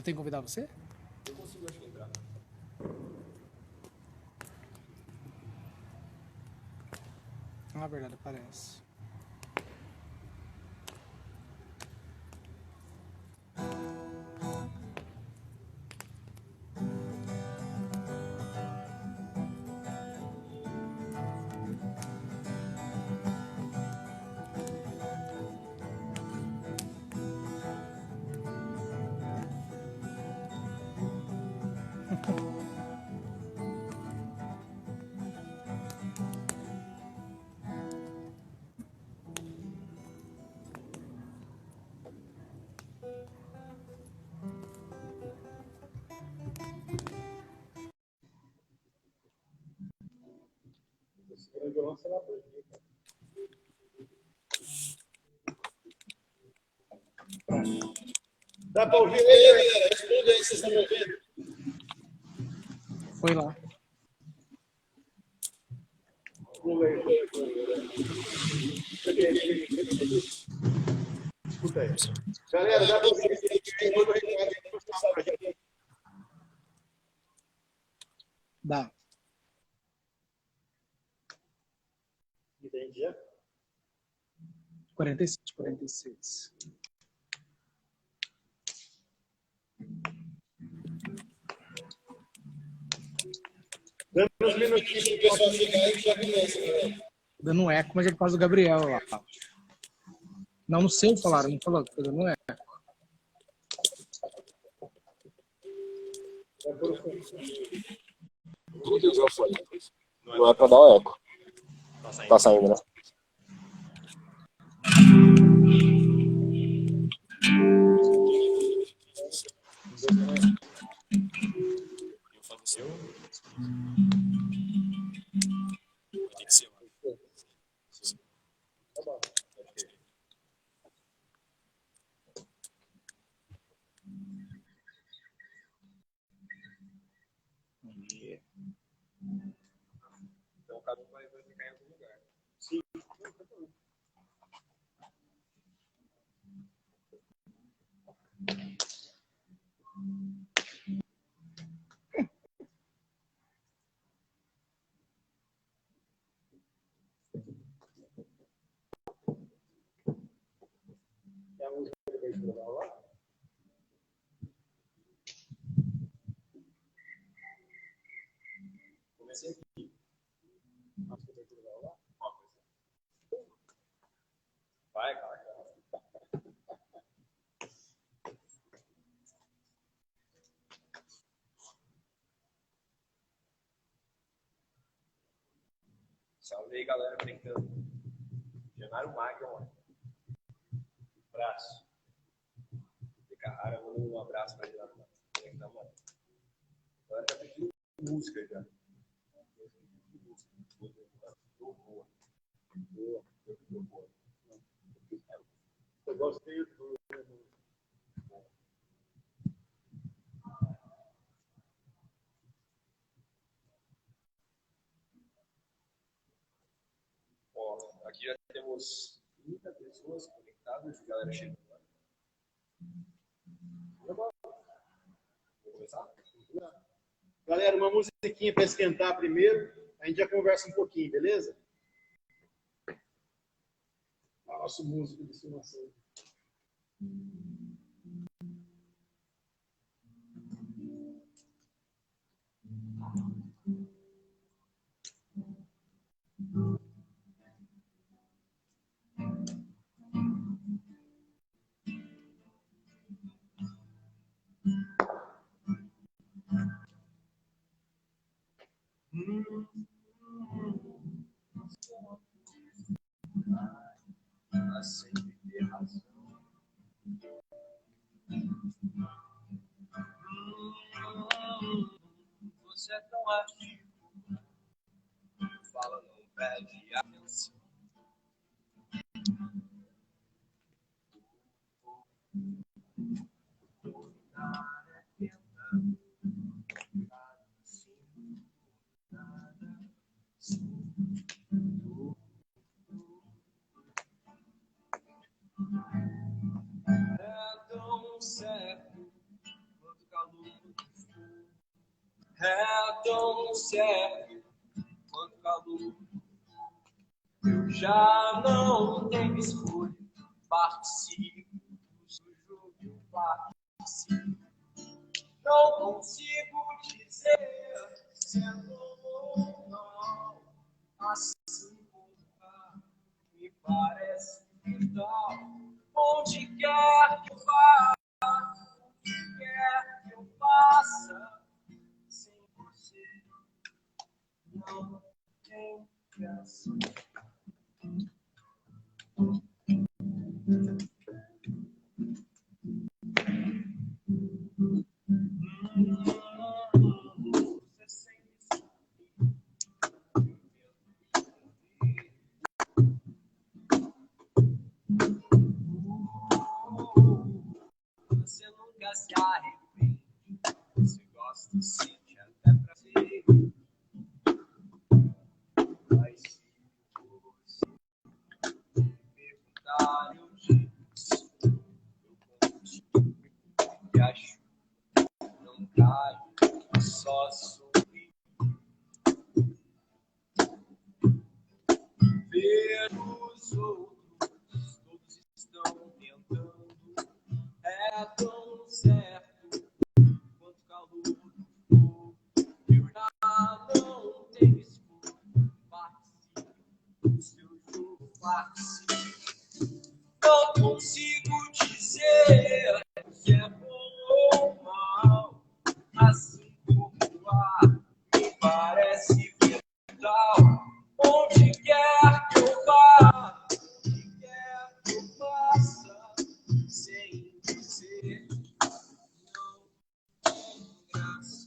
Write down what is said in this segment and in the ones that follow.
tenho que convidar você? Eu consigo, acho que entrar. Na verdade, parece. Segura o violão, você vai aprender, cara. Dá pra ouvir aí, galera? Responde aí se vocês estão me ouvindo. Foi lá. Escuta aí. Galera, dá pra ouvir aí? Tem outro recado aí pra passar pra gente. Dá. Entendi. 47, 46. Dando uns minutinhos pro pessoal chegar aí que já começa, galera. Dando um eco, mas é por causa do Gabriel lá. Não, no seu falaram, não falou, tô dando um eco. Tudo usou fone. Não é pra dar o eco. Tá saindo, né? Tem que ser. Então cada um vai ficar em algum lugar. Sim. É a música de abertura da aula? Comecei aqui. A música de abertura da aula? Vai, cara. Salve aí, galera, brincando. Genário Magno. Abraço. De Carrara, um abraço pra Genário Magno. Como é que tá, mano? Agora já pediu música já. Boa. Eu gostei do. Ó, aqui já temos 30 pessoas conectadas, galera chegando. Vamos começar? Galera, uma musiquinha para esquentar primeiro, a gente já conversa um pouquinho, beleza? Nosso músico de estimação. Sempre ter razão. Você é tão ativo, fala, não perde atenção. É tão certo quando é tão certo quanto calor. Eu já não tenho escolha, participo do jogo, eu participo. Não consigo dizer se é bom ou não, assim como me parece vital. Onde quer que eu vá, onde quer que eu faça, sem você não tem graça. Você sempre sabe. Você nunca se arrepende. Você gosta, sente até prazer. Mas se você me perguntar, eu digo sim. Eu contigo e acho não caio, só sorri. Ver os outros, todos estão tentando. É tão certo quanto calor do fogo. Eu já não tenho escolha, participo do seu jogo, participo. Não consigo dizer se é bom ou mal, assim como o ar me parece vital. Onde quer que eu vá, onde quer que eu faça, sem dizer não tem graça.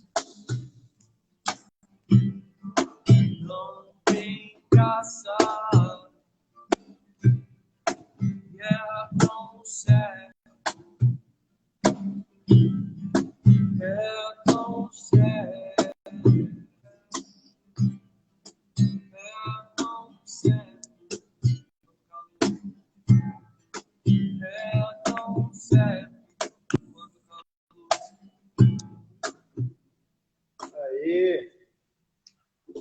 Não tem graça. É tão certo. É tão certo. É tão certo. É tão certo quanto calor. Aê!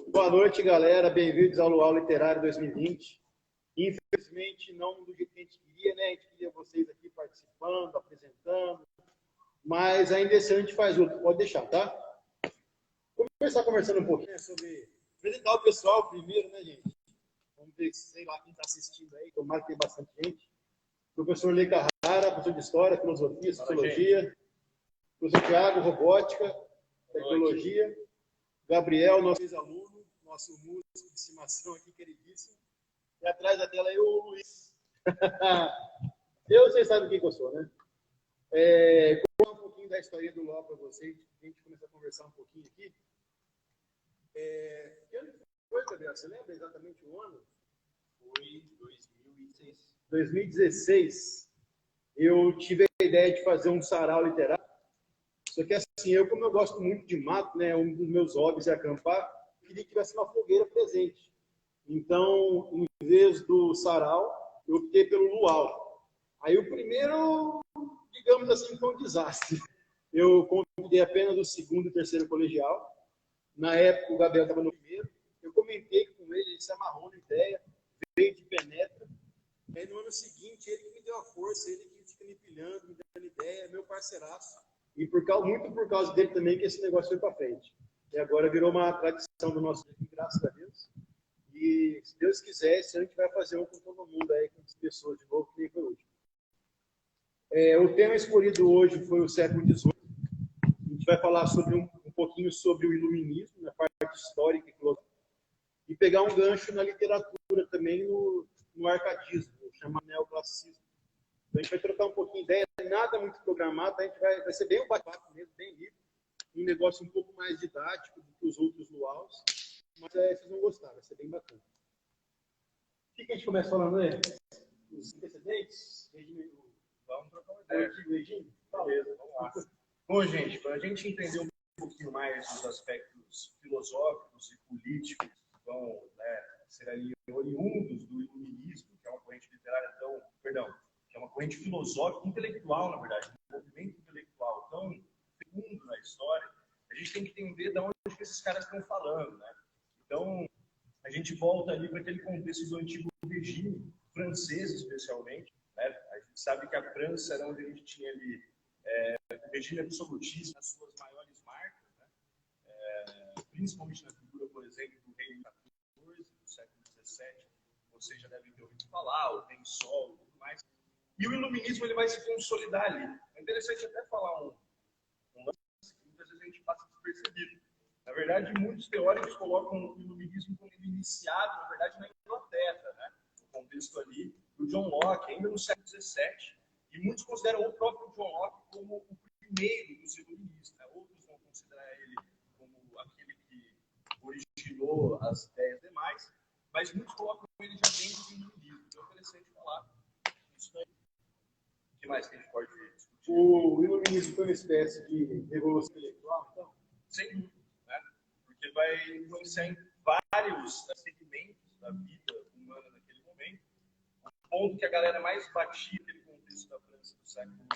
Boa noite, galera. Bem-vindos ao Luau Literário 2020. Infelizmente, não do jeito que a gente queria, né? A gente queria vocês aqui participando, apresentando. Mas ainda esse ano a gente faz outro. Pode deixar, tá? Vamos começar conversando um pouquinho sobre apresentar o pessoal primeiro, né, gente? Vamos ver, sei lá, quem está assistindo aí. Tomara que tem bastante gente. Professor Lê Carrara, professor de História, Filosofia, Sociologia. Professor Thiago, Robótica, Tecnologia. Gabriel, nosso ex-aluno, nosso músico de estimação aqui, queridíssimo. E atrás da tela aí o Luiz. Vocês sabem quem que eu sou, né? Vou contar um pouquinho da história do LOL para vocês, a gente começa a conversar um pouquinho aqui. Que ano foi, Gabriel? Você lembra exatamente o ano? Foi 2016. 2016. Eu tive a ideia de fazer um sarau literário. Só que assim, como eu gosto muito de mato, né, um dos meus hobbies é acampar, eu queria que tivesse uma fogueira presente. Então, em vez do sarau, eu optei pelo luau. Aí o primeiro, digamos assim, foi um desastre. Eu convidei apenas o segundo e terceiro colegial. Na época, o Gabriel estava no primeiro. Eu comentei com ele se amarrou na ideia, veio de penetra. Aí no ano seguinte, ele que me deu a força, ele que fica me pilhando, me dando ideia, meu parceiraço. E muito por causa dele também que esse negócio foi para frente. E agora virou uma tradição do nosso dia, graças a Deus. E se Deus quiser, esse ano a gente vai fazer um com todo mundo aí, com as pessoas de novo, que nem foi hoje. O tema escolhido hoje foi o século XVIII. A gente vai falar sobre um pouquinho sobre o iluminismo, na parte histórica e filosófica, e pegar um gancho na literatura também, no arcadismo, chamado neoclassicismo. Então a gente vai trocar um pouquinho de ideia, nada muito programado, a gente vai ser bem um bate-papo mesmo, bem livre, um negócio um pouco mais didático do que os outros luaus, mas vocês vão gostar, vai ser bem bacana. O que a gente começa falando aí? Os antecedentes? Vamos trocar uma ideia. Beleza, vamos lá. Bom, gente, para a gente entender um pouquinho mais dos aspectos filosóficos e políticos que vão ser ali oriundos do iluminismo, que é uma corrente literária que é uma corrente filosófica, intelectual, na verdade, um movimento intelectual tão fecundo na história, a gente tem que entender de onde esses caras estão falando, né? Então, a gente volta ali para aquele contexto do antigo regime, francês especialmente, né? A gente sabe que a França era onde a gente tinha ali o regime absolutista, as suas maiores marcas, né? Principalmente na figura, por exemplo, do rei XIV, do século XVII, vocês já devem ter ouvido falar, o Rei Sol e tudo mais. E o iluminismo ele vai se consolidar ali. É interessante até falar um lance que muitas vezes a gente passa despercebido. Na verdade, muitos teóricos colocam o iluminismo como iniciado, na verdade, na Inglaterra, né? No contexto ali do John Locke, ainda no século XVII. E muitos consideram o próprio John Locke como o primeiro dos iluministas, né? Outros vão considerar ele como aquele que originou as ideias demais, mas muitos colocam ele já dentro do iluminismo. Então é interessante falar isso daí. O que mais que a gente pode discutir? O iluminismo foi uma espécie de revolução intelectual, então? Sem dúvida, né? Porque vai influenciar em vários segmentos da vida humana naquele momento. O ponto que a galera mais batia naquele contexto da França do século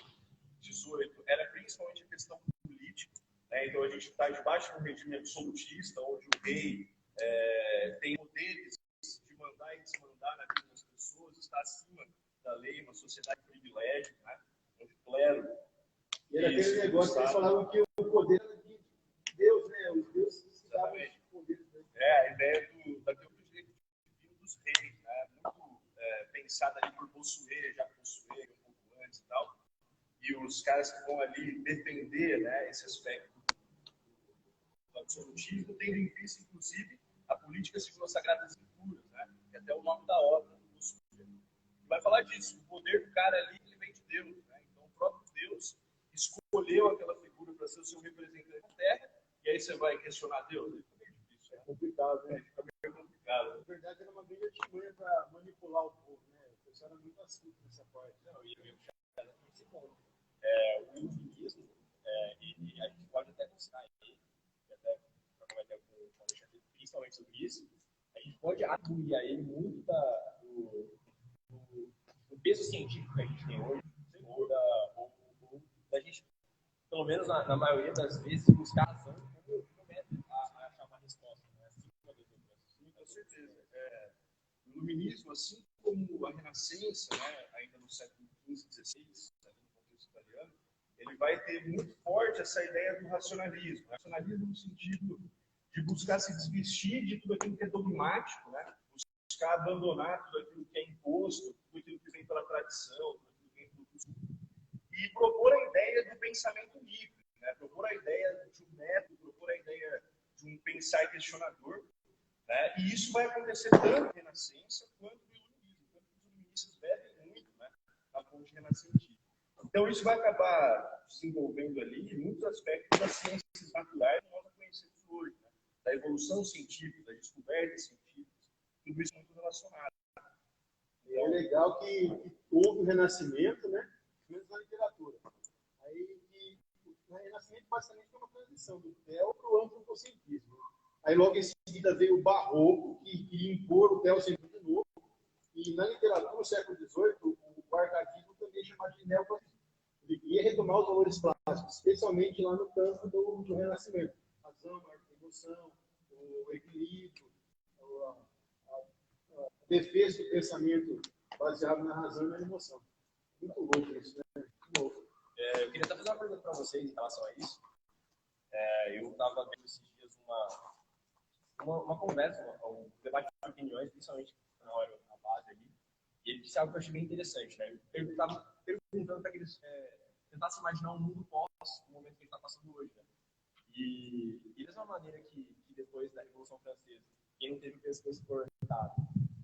XVIII era principalmente a questão política, né? Então a gente está debaixo de um regime absolutista, onde o rei tem poderes de mandar e desmandar na vida das pessoas, está acima da lei, uma sociedade de privilégio, né? Onde o clero. E era aquele negócio que eles falavam que o poder era de Deus, né? Os deuses se davam o poder. A ideia daquilo do direito divino dos reis, né? Muito pensada ali por Bossuet, já Bossuet, um pouco antes e tal. E os caras que vão ali defender, né, esse aspecto do absolutismo, tendo em vista, inclusive, a política segundo as Sagradas Escrituras, né? Que é até o nome da obra do Bossuet. Vai falar disso, o poder do cara ali, ele vem de Deus, né? Então, o próprio Deus escolheu aquela figura para ser o seu representante na Terra, e aí você vai questionar Deus? Ele fica meio difícil, é complicado, né? Fica meio complicado. Na verdade, era uma grande artimanha para manipular o povo, né? O pessoal era muito astuto nessa parte. Não, e eu ia puxar nesse ponto. O iluminismo, e a gente pode até buscar aí, até trocar ideia com o Alexandre, principalmente sobre isso, a gente pode atribuir a ele muito do peso científico que a gente tem hoje, ou da gente, pelo menos na maioria das vezes, buscar a razão como método a achar uma resposta, né? Acima das outras. Com certeza. O iluminismo, assim como a Renascença, né, ainda no século XV, XVI, no contexto italiano, ele vai ter muito forte essa ideia do racionalismo. Racionalismo no sentido de buscar se desvestir de tudo aquilo que é dogmático, né? Buscar abandonar tudo aquilo que é imposto, tudo aquilo que vem pela tradição, tudo aquilo que vem pelo costume, e propor a ideia do pensamento livre, né? Propor a ideia de um método, propor a ideia de um pensar questionador, né? E isso vai acontecer tanto na Renascença quanto no Iluminismo. Tanto que os iluministas bebem muito, né, na fonte renascentista. Então, isso vai acabar desenvolvendo ali muitos aspectos das ciências naturais que nós conhecemos hoje, né? Da evolução científica, das descobertas científicas, tudo isso muito relacionado. É legal que houve o Renascimento, né? Menos na literatura. Aí, o Renascimento basicamente foi uma transição do Theo para o antropocentrismo. Aí, logo em seguida, veio o Barroco, que queria impor o teocentrismo de novo. E na literatura, no século XVIII, o arcadismo também é chamado de neoclassicismo. Ele queria retomar os valores clássicos, especialmente lá no campo do Renascimento. A razão, a emoção, o equilíbrio, a defesa do pensamento baseado na razão e na emoção. Muito louco isso, né? Muito louco. Eu queria até fazer uma pergunta para vocês em relação a isso. Eu estava vendo esses dias uma conversa, um debate de opiniões, principalmente na hora da base ali, e ele disse algo que eu achei bem interessante, né? Ele estava perguntando para que eles tentassem imaginar um mundo pós o momento que ele está passando hoje, né? E da mesma maneira que depois da Revolução Francesa, quem não teve o pescoço cortado,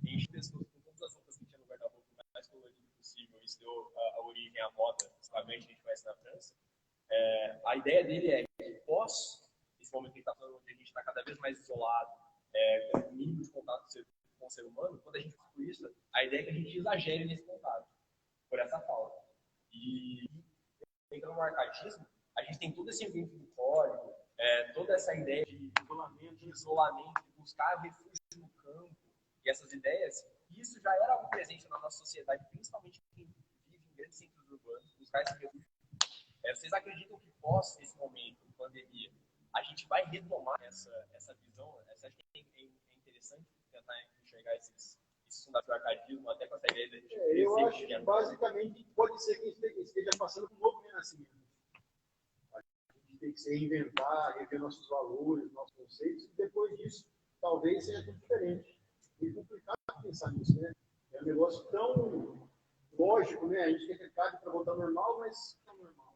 enche o pescoço com todas as roupas que tinha no guarda-roupa o mais colorido possível, isso deu a origem à moda, principalmente que a gente conhece na França. A ideia dele é que pós esse momento que a gente está falando, onde a gente está cada vez mais isolado, com o mínimo de contato com o ser humano, quando a gente faz isso, a ideia é que a gente exagere nesse contato, por essa falta. E entrando no arcadismo, a gente tem todo esse ambiente do código, toda essa ideia de isolamento, de buscar refúgio no campo, e essas ideias, isso já era algo presente na nossa sociedade, principalmente quem vive em grandes centros urbanos, buscar esse refúgio. Vocês acreditam que pós esse momento, pandemia, a gente vai retomar essa visão. Você acha que é interessante tentar enxergar esses fundados do arcadismo até com essa ideia de Eu acho que basicamente pode ser que esteja passando por um novo renascimento. A gente tem que se reinventar, rever nossos valores, nossos conceitos, e depois disso talvez seja tudo diferente. É complicado pensar nisso, né? É um negócio tão lógico, né? A gente quer pecado para voltar ao normal, mas não é normal.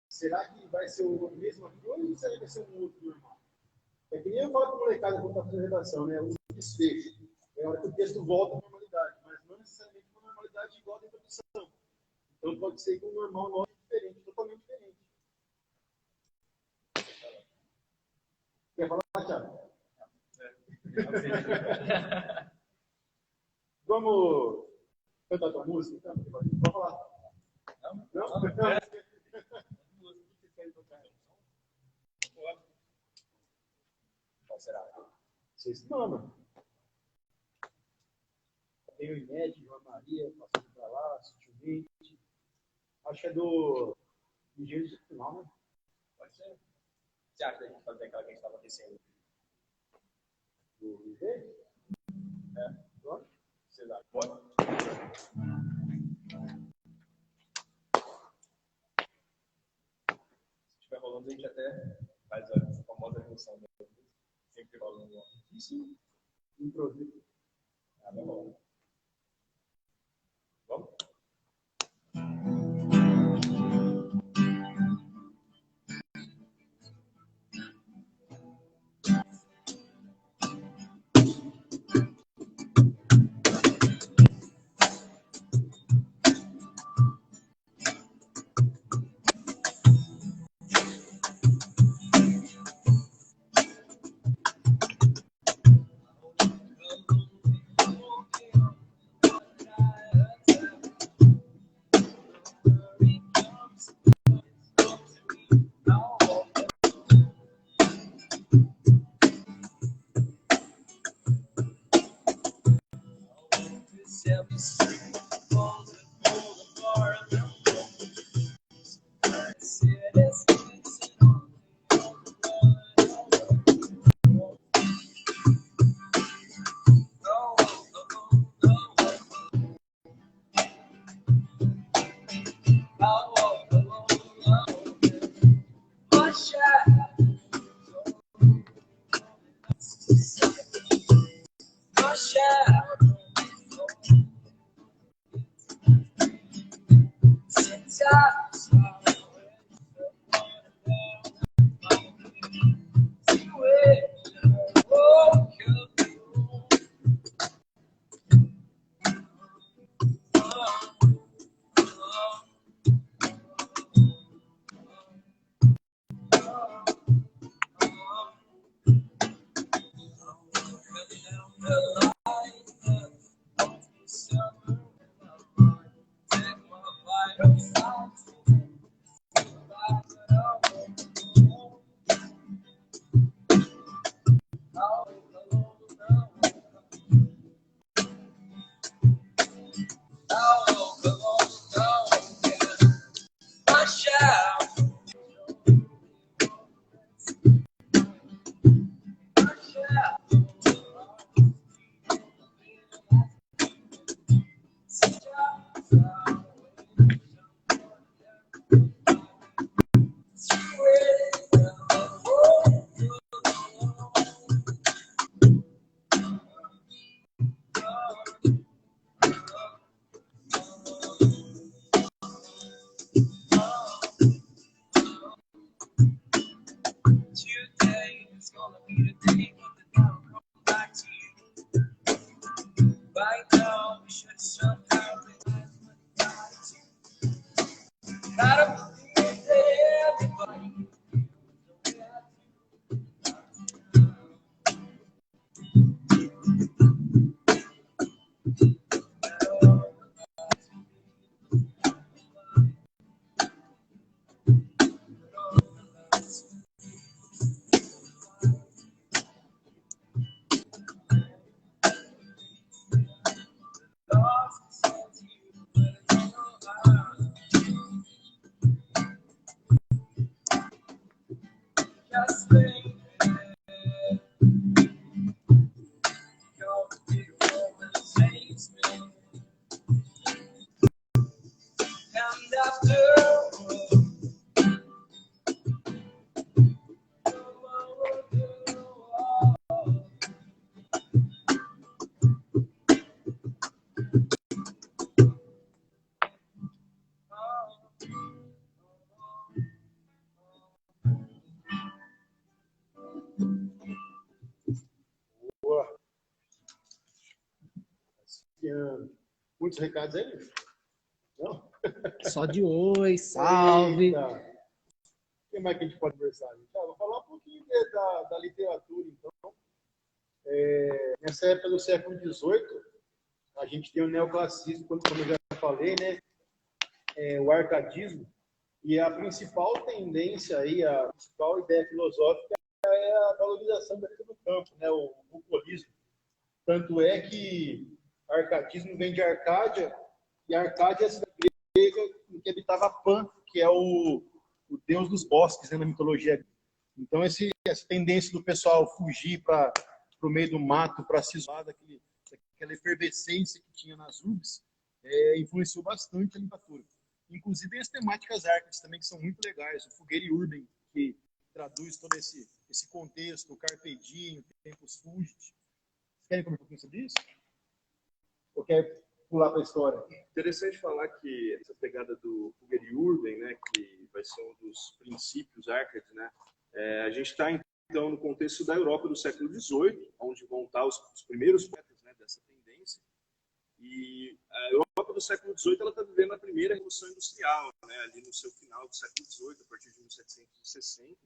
Será que vai ser a mesma coisa ou será que vai ser um outro normal? É que nem eu falo com a molecada quando está fazendo redação, né? O desfecho. É a hora que o texto volta à normalidade, mas não necessariamente uma normalidade igual à introdução. Então pode ser que um normal nosso é diferente, totalmente diferente. Quer falar, Thiago? Vamos cantar tua música? Então? Vamos falar. Não? Qual será? Vocês mandam. Tem o Inédito, João Maria, passando para lá, sutilmente. Acho que é do Engenho do Final, né? Pode ser. Você acha que a gente fazer aquela que a gente estava descendo? Do Engenho? É. Pode? Vocês acham? Pode? Se estiver rolando, a gente até faz a famosa junção. Né? Sempre rolando. Isso. Improviso. Ah, vai rolar. Vamos? And after Boa. Muitos recados aí? Não? Só de oi, salve. Eita. O que mais que a gente pode conversar? Vou falar um pouquinho da literatura, então. Nessa época do século XVIII, a gente tem o neoclassicismo, como eu já falei, né? O arcadismo, e a principal tendência aí, a principal ideia filosófica é a valorização da vida do campo, né? O bucolismo. Tanto é que arcadismo vem de Arcádia, e Arcádia é a cidade grega em que habitava Pan, que é o deus dos bosques, né, na mitologia grega. Então, essa tendência do pessoal fugir para o meio do mato, para se isolar daquela efervescência que tinha nas urbes, influenciou bastante a literatura. Inclusive, tem as temáticas árcades também, que são muito legais. O Fogueira Urbain, que traduz todo esse contexto, o Carpe Diem, o Tempus Fugit. Vocês querem comentar um pouquinho sobre isso? Ou quer pular para a história? Interessante falar que essa pegada do Fogueira Urbain, né, que vai ser um dos princípios árcades, né, a gente está, então, no contexto da Europa do século XVIII, onde vão estar os primeiros poetas, né, dessa tendência. E a Europa do século XVIII está vivendo a primeira revolução industrial, né, ali no seu final do século XVIII, a partir de 1760,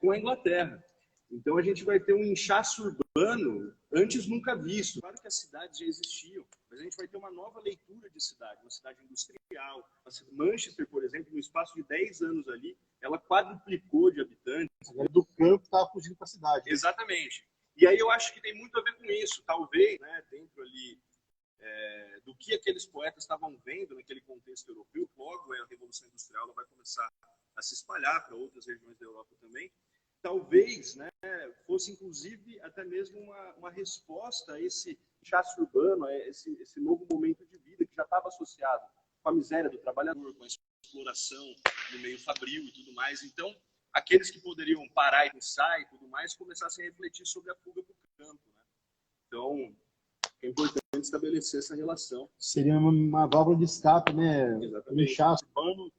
com a Inglaterra. Então a gente vai ter um inchaço urbano antes nunca visto. Claro que as cidades já existiam, mas a gente vai ter uma nova leitura de cidade, uma cidade industrial. Manchester, por exemplo, no espaço de 10 anos ali, ela quadruplicou de habitantes. A galera do campo estava fugindo para a cidade. Exatamente. E aí eu acho que tem muito a ver com isso. Talvez, né, dentro ali do que aqueles poetas estavam vendo naquele contexto europeu, logo a Revolução Industrial ela vai começar a se espalhar para outras regiões da Europa também. Talvez, né, fosse inclusive até mesmo uma resposta a esse inchaço urbano, a esse novo momento de vida que já estava associado com a miséria do trabalhador, com a exploração no meio fabril e tudo mais. Então, aqueles que poderiam parar e pensar e tudo mais, começassem a refletir sobre a fuga para o campo. Né? Então, é importante estabelecer essa relação. Seria uma válvula de escape, né? Exatamente. O inchaço urbano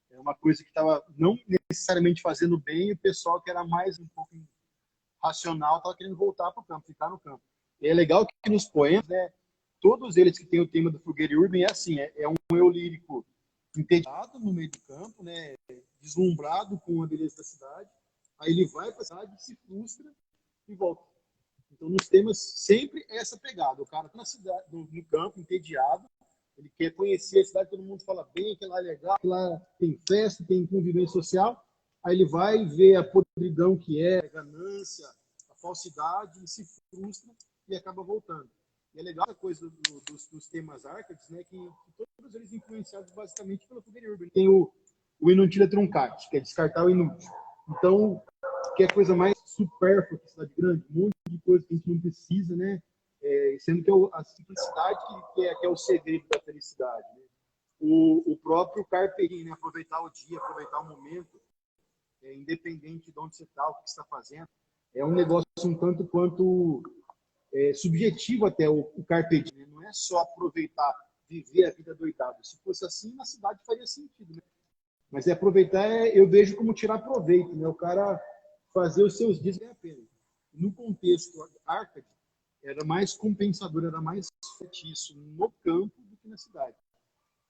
é uma coisa que estava não necessariamente fazendo bem, e o pessoal que era mais um pouco racional estava querendo voltar para o campo, ficar no campo. E é legal que nos poemas, né, todos eles que têm o tema do Fogueira Urbain é assim, é um eu lírico entediado no meio do campo, né, deslumbrado com a beleza da cidade, aí ele vai para a cidade, se frustra e volta. Então, nos temas, sempre é essa pegada. O cara está na cidade, no campo, entediado, ele quer conhecer a cidade, todo mundo fala bem, que lá é legal, que lá tem festa, tem convivência social. Aí ele vai ver a podridão que é, a ganância, a falsidade, e se frustra e acaba voltando. E é legal essa coisa dos temas árcades, né, que todos eles influenciados basicamente pela Fogueira Urbain. Tem o inutile truncat, que é descartar o inútil. Então, que é coisa mais supérflua que cidade grande, um monte de coisa que a gente não precisa, né? Sendo que a simplicidade que é o segredo da felicidade. Né? O próprio carpe diem, né? Aproveitar o dia, aproveitar o momento, independente de onde você está, o que você está fazendo, é um negócio um tanto quanto subjetivo até o carpe diem. Né? Não é só aproveitar, viver a vida doidada. Se fosse assim, na cidade faria sentido. Né? Mas aproveitar, eu vejo como tirar proveito. Né? O cara fazer os seus dias ganhar pena. No contexto árcade, era mais compensador, era mais feitiço no campo do que na cidade.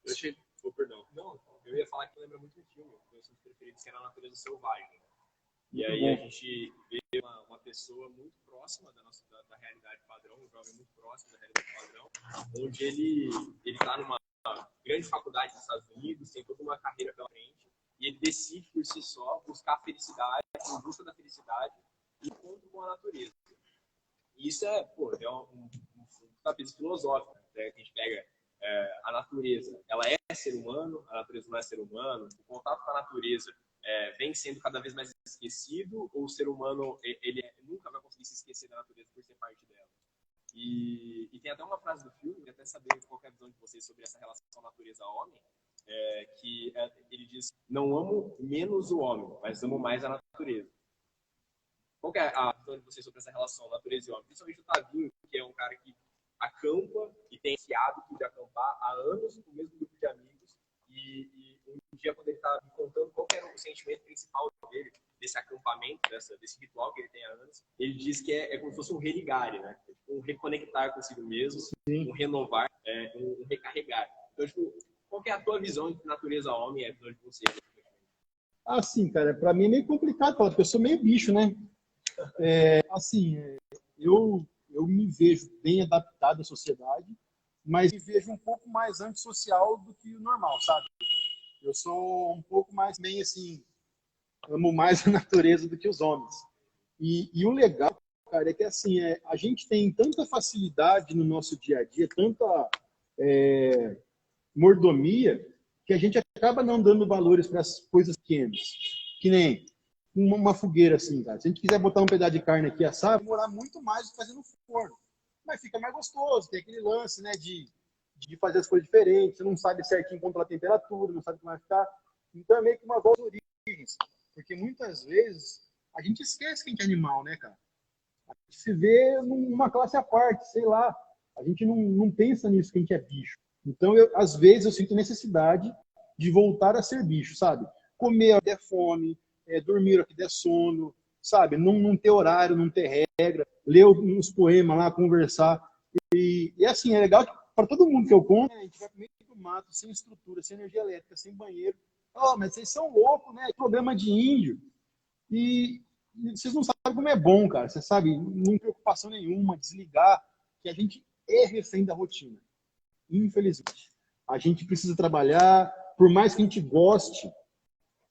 Eu achei... Oh, perdão. Não, eu ia falar que lembra muito um filme, um dos preferidos, que era a Natureza Selvagem. E aí a gente vê uma pessoa muito próxima da realidade padrão, um jovem muito próximo da realidade padrão, onde ele está numa grande faculdade nos Estados Unidos, tem toda uma carreira pela frente, e ele decide por si só buscar a felicidade, em busca da felicidade, e encontro com a natureza. E isso é um tapete filosófico, né? Que a gente pega a natureza, ela é ser humano, a natureza não é ser humano, o contato com a natureza vem sendo cada vez mais esquecido, ou o ser humano ele nunca vai conseguir se esquecer da natureza por ser parte dela. E tem até uma frase do filme, eu queria até saber qual é a visão de vocês sobre essa relação natureza-homem, ele diz: não amo menos o homem, mas amo mais a natureza. Qual que é a visão de vocês sobre essa relação natureza e homem? Principalmente o Tavinho, que é um cara que acampa e tem esse hábito de acampar há anos com o mesmo grupo de amigos, e um dia, quando ele está me contando qual que era o sentimento principal dele, desse acampamento, desse ritual que ele tem há anos, ele diz que é como se fosse um religare, né? Um reconectar consigo mesmo, um renovar, um recarregar. Então, tipo, qual que é a tua visão de natureza-homem e a visão de você? Assim, cara, pra mim é meio complicado falar, porque eu sou meio bicho, né? Eu me vejo bem adaptado à sociedade, mas me vejo um pouco mais antissocial do que o normal, sabe? Eu sou um pouco mais, bem assim, amo mais a natureza do que os homens. E o legal, cara, é que assim, a gente tem tanta facilidade no nosso dia a dia, tanta mordomia, que a gente acaba não dando valores para as coisas pequenas. Que nem uma fogueira assim, cara. Se a gente quiser botar um pedaço de carne aqui assar, vai demorar muito mais do que fazer no forno. Mas fica mais gostoso, tem aquele lance, né, de fazer as coisas diferentes, você não sabe certinho controlar a temperatura, não sabe como vai ficar. Então é meio que uma volta às origens. Porque muitas vezes a gente esquece que a gente é animal, né, cara? A gente se vê numa classe à parte, sei lá. A gente não pensa nisso, que a gente é bicho. Então, às vezes, eu sinto necessidade de voltar a ser bicho, sabe? Comer ao que der fome, dormir ao que der sono, sabe? Não ter horário, não ter regra, ler uns poemas lá, conversar. E assim, é legal para todo mundo que eu conto, a gente vai pro meio do mato, sem estrutura, sem energia elétrica, sem banheiro. Oh, mas vocês são loucos, né? Problema de índio. E vocês não sabem como é bom, cara. Você sabe, não tem preocupação nenhuma, desligar, que a gente é refém da rotina. Infelizmente. A gente precisa trabalhar, por mais que a gente goste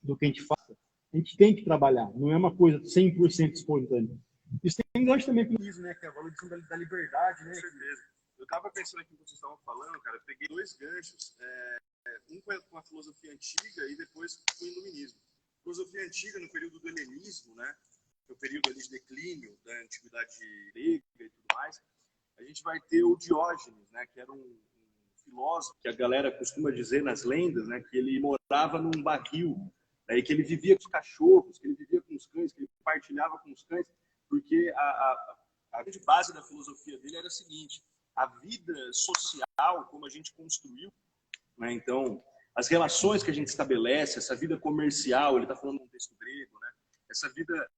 do que a gente faça, a gente tem que trabalhar. Não é uma coisa 100% espontânea. Isso tem um gancho também com isso, né? Que é a valorização da liberdade, né? Com certeza. Eu tava pensando aqui no que vocês estavam falando, cara, eu peguei dois ganchos, um com a filosofia antiga e depois com o iluminismo. Filosofia antiga, no período do helenismo, né? No período ali de declínio da antiguidade grega e tudo mais, a gente vai ter o Diógenes, né? Que era um filósofo que a galera costuma dizer nas lendas, né? Que ele morava num barril, né, e que ele vivia com os cachorros, que ele vivia com os cães, que ele partilhava com os cães, porque a grande base da filosofia dele era a seguinte: a vida social, como a gente construiu, né? Então, as relações que a gente estabelece, essa vida comercial, ele está falando num texto grego, né? Essa vida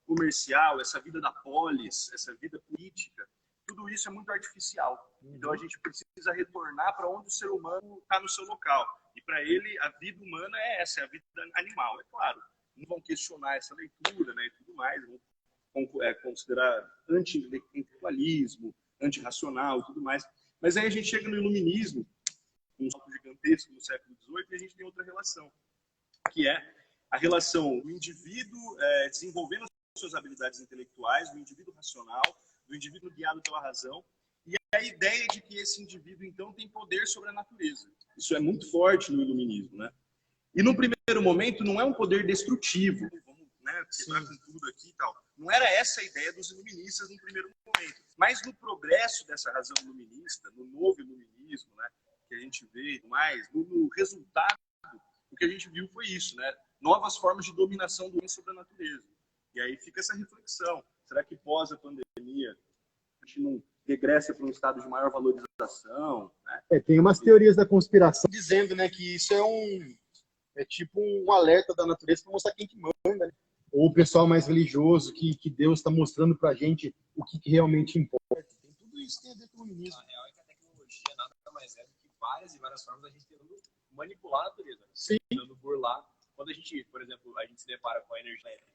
comercial, essa vida da polis, essa vida política, tudo isso é muito artificial. Então, a gente precisa retornar para onde o ser humano está no seu local. E para ele, a vida humana é essa, é a vida animal. É claro, não vão questionar essa leitura, né, e tudo mais, vão considerar anti-intelectualismo, antirracional e tudo mais. Mas aí a gente chega no iluminismo, um salto gigantesco no século XVIII, e a gente tem outra relação, que é a relação do indivíduo desenvolvendo as suas habilidades intelectuais, do indivíduo racional, do indivíduo guiado pela razão, e a ideia de que esse indivíduo, então, tem poder sobre a natureza. Isso é muito forte no iluminismo, né? E no primeiro momento não é um poder destrutivo, vamos, né, quebrar com tudo aqui e tal. Não era essa a ideia dos iluministas no primeiro momento. Mas no progresso dessa razão iluminista, no novo iluminismo, né, que a gente vê mais, no resultado, o que a gente viu foi isso, né? Novas formas de dominação do homem sobre a natureza. E aí fica essa reflexão. Será que pós a pandemia a gente não regressa para um estado de maior valorização? Né? Tem umas teorias da conspiração dizendo, né, que isso é tipo um alerta da natureza para mostrar quem que manda, né? Ou o pessoal mais religioso, que Deus está mostrando para a gente o que realmente importa. Tudo isso tem a ver com o iluminismo. A real é que a tecnologia nada mais é do que várias e várias formas a gente tentando manipular a natureza, né? Sim. Tentando burlar. Quando a gente, por exemplo, a gente se depara com a energia elétrica,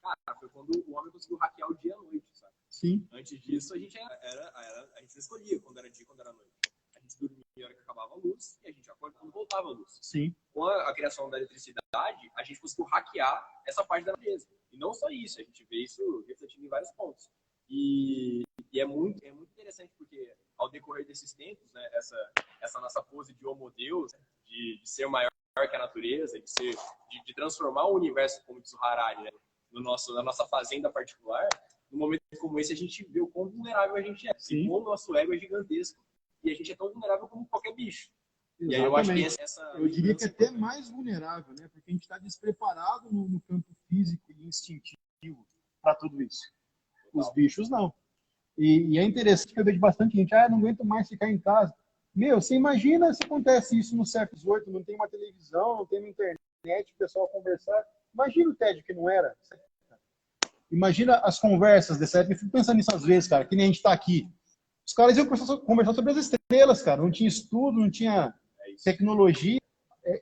cara, foi quando o homem conseguiu hackear o dia e a noite, sabe? Sim. Antes disso, a gente a gente escolhia quando era dia e quando era noite. A gente dormia na hora que acabava a luz e a gente acordava quando voltava a luz. Sim. Com a criação da eletricidade, a gente conseguiu hackear essa parte da natureza. E não só isso, a gente vê isso refletindo em vários pontos. E é muito interessante porque, ao decorrer desses tempos, né, essa nossa pose de homo deus, de ser maior que a natureza, de transformar o universo, como diz o Harari, né, na nossa fazenda particular, num momento como esse a gente vê o quão vulnerável a gente é. E como o nosso ego é gigantesco e a gente é tão vulnerável como qualquer bicho. E aí eu acho que Exatamente. essa... Eu diria que é até mais vulnerável, né? Porque a gente está despreparado no campo físico e instintivo para tudo isso. Os bichos não. E é interessante que eu vejo bastante gente, não aguento mais ficar em casa. Meu, você imagina se acontece isso no século XVIII, não tem uma televisão, não tem uma internet, o pessoal conversar. Imagina o tédio que não era. Imagina as conversas dessa época. Eu fico pensando nisso às vezes, cara, que nem a gente está aqui. Os caras iam conversar sobre as estrelas, cara. Não tinha estudo, não tinha tecnologia.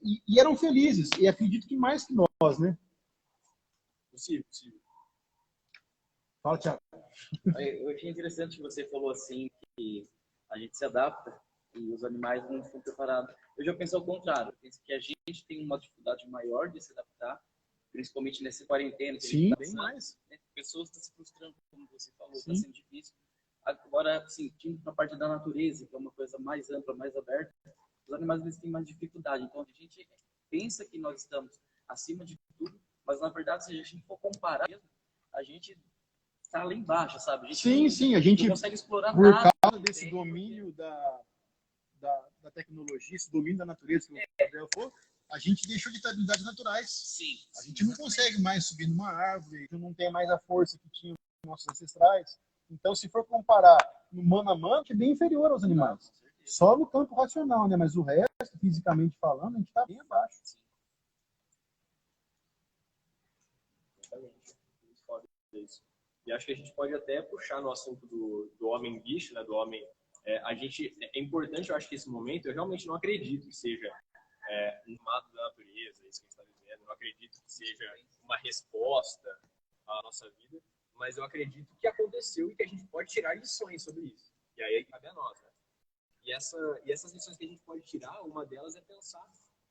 E eram felizes. E acredito que mais que nós, né? Possível. Fala, Thiago. Eu achei interessante que você falou assim, que a gente se adapta e os animais não estão preparados. Eu já penso ao contrário. Eu penso que a gente tem uma dificuldade maior de se adaptar, principalmente nessa quarentena. Que Sim, a gente bem tá mais. né? Pessoas estão se frustrando, como você falou, Sim. está sendo difícil. Agora, assim, indo para a parte da natureza, que é uma coisa mais ampla, mais aberta, os animais eles têm mais dificuldade. Então, a gente pensa que nós estamos acima de tudo, mas, na verdade, se a gente for comparar mesmo, a gente está lá embaixo, sabe? A gente Sim, a gente, não consegue explorar por nada. causa desse domínio da tecnologia, esse domínio da natureza, que o Gabriel falou, a gente deixou de ter habilidades naturais. Sim. A gente não consegue mais subir numa árvore, não tem mais a força que tinham nossos ancestrais. Então, se for comparar no mano a mano, é bem inferior aos animais. Só no campo racional, né? Mas o resto, fisicamente falando, a gente está bem abaixo. E acho que a gente pode até puxar no assunto do homem-bicho, né? Do homem... é importante, eu acho que esse momento, eu realmente não acredito que seja um lado da natureza, isso que a gente está vivendo. Eu não acredito que seja uma resposta à nossa vida, mas eu acredito que aconteceu e que a gente pode tirar lições sobre isso. E aí cabe a nós, né? E essas lições que a gente pode tirar, uma delas é pensar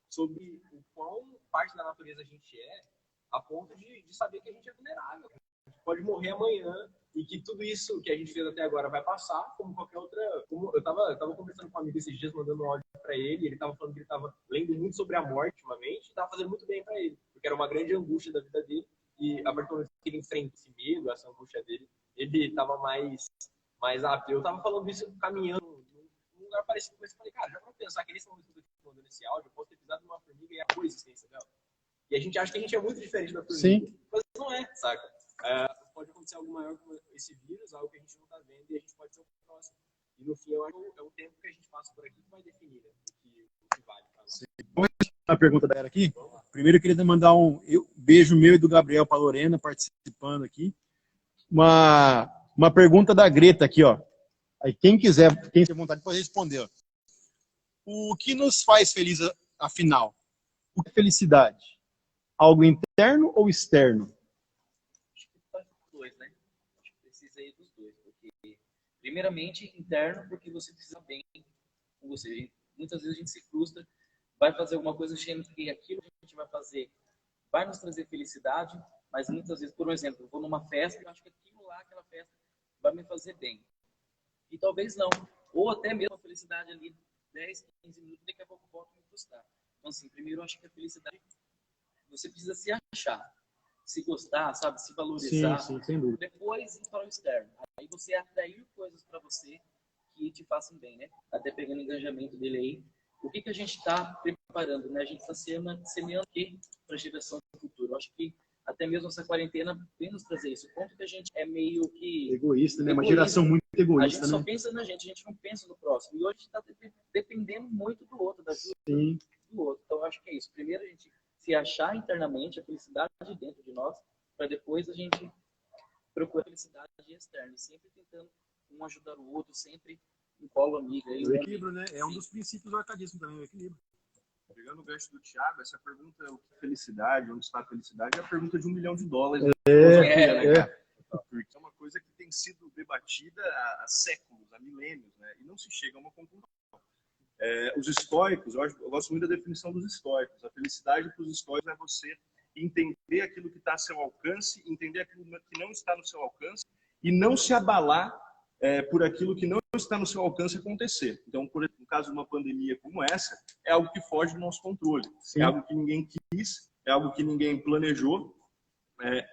sobre o quão parte da natureza a gente é, a ponto de saber que a gente é vulnerável. A gente pode morrer amanhã e que tudo isso que a gente fez até agora vai passar, como qualquer outra... Eu tava conversando com um amigo esses dias, mandando um áudio para ele tava falando que ele tava lendo muito sobre a morte ultimamente, e tava fazendo muito bem para ele, porque era uma grande angústia da vida dele, e a partir do momento que ele enfrenta esse medo, essa angústia dele, ele tava mais apto. Eu tava falando isso caminhando num lugar parecido com esse, eu falei, cara, já pra pensar que nesse momento que eu tô te mandando esse áudio, eu posso ter pisado numa formiga e acabou a existência dela. E a gente acha que a gente é muito diferente da formiga. Sim. Mas não é, saca? Pode acontecer algo maior com esse vírus, algo que a gente não tá vendo, e a gente pode ser o próximo. E no fim, eu acho que é o tempo que a gente passa por aqui que vai definir, né, o que vale pra nós. Vamos a pergunta da era aqui. Primeiro eu queria mandar um beijo meu e do Gabriel para Lorena, participando aqui. Uma pergunta da Greta aqui, ó. Aí quem tem vontade pode responder, ó. O que nos faz feliz, afinal? O que é felicidade? Algo interno ou externo? Acho que faz os dois, né? Acho que precisa ir dos dois. Porque, primeiramente, interno, porque você precisa bem com você. Muitas vezes a gente se frustra, vai fazer alguma coisa achando que aquilo que a gente vai fazer vai nos trazer felicidade, mas muitas vezes, por exemplo, eu vou numa festa e eu acho que aquilo lá, aquela festa, vai me fazer bem. E talvez não. Ou até mesmo a felicidade ali, 10, 15 minutos, daqui a pouco volta a me frustrar. Então, assim, primeiro eu acho que a felicidade, você precisa se achar, se gostar, sabe, se valorizar. Sim, sem dúvida. Depois ir para o externo. Aí você atrair coisas para você que te façam bem, né? Até pegando o engajamento dele aí. O que a gente está preparando, né? A gente está semeando aqui para a geração do futuro. Eu acho que até mesmo essa quarentena vem nos trazer isso. O ponto que a gente é meio que... Egoísta, né? Uma geração muito egoísta, a gente só né? pensa na gente, a gente não pensa no próximo. E hoje a gente está dependendo muito do outro, da ajuda Sim. do outro. Então, eu acho que é isso. Primeiro, a gente se achar internamente, a felicidade dentro de nós, para depois a gente procurar a felicidade externa. E sempre tentando um ajudar o outro, sempre um colo amigo. Aí, O equilíbrio, né? É um dos princípios do arcadismo também, o equilíbrio. Pegando o gancho do Thiago, essa pergunta, o que é felicidade, onde está a felicidade, é a pergunta de $1 milhão. É. Cara? Porque é uma coisa que tem sido debatida há séculos, há milênios, né? E não se chega a uma conclusão. Os estoicos, eu gosto muito da definição dos estoicos. A felicidade para os estoicos é você entender aquilo que está a seu alcance, entender aquilo que não está no seu alcance e não se abalar por aquilo que não está no seu alcance acontecer. Então, no caso de uma pandemia como essa, é algo que foge do nosso controle. Sim. É algo que ninguém quis, é algo que ninguém planejou,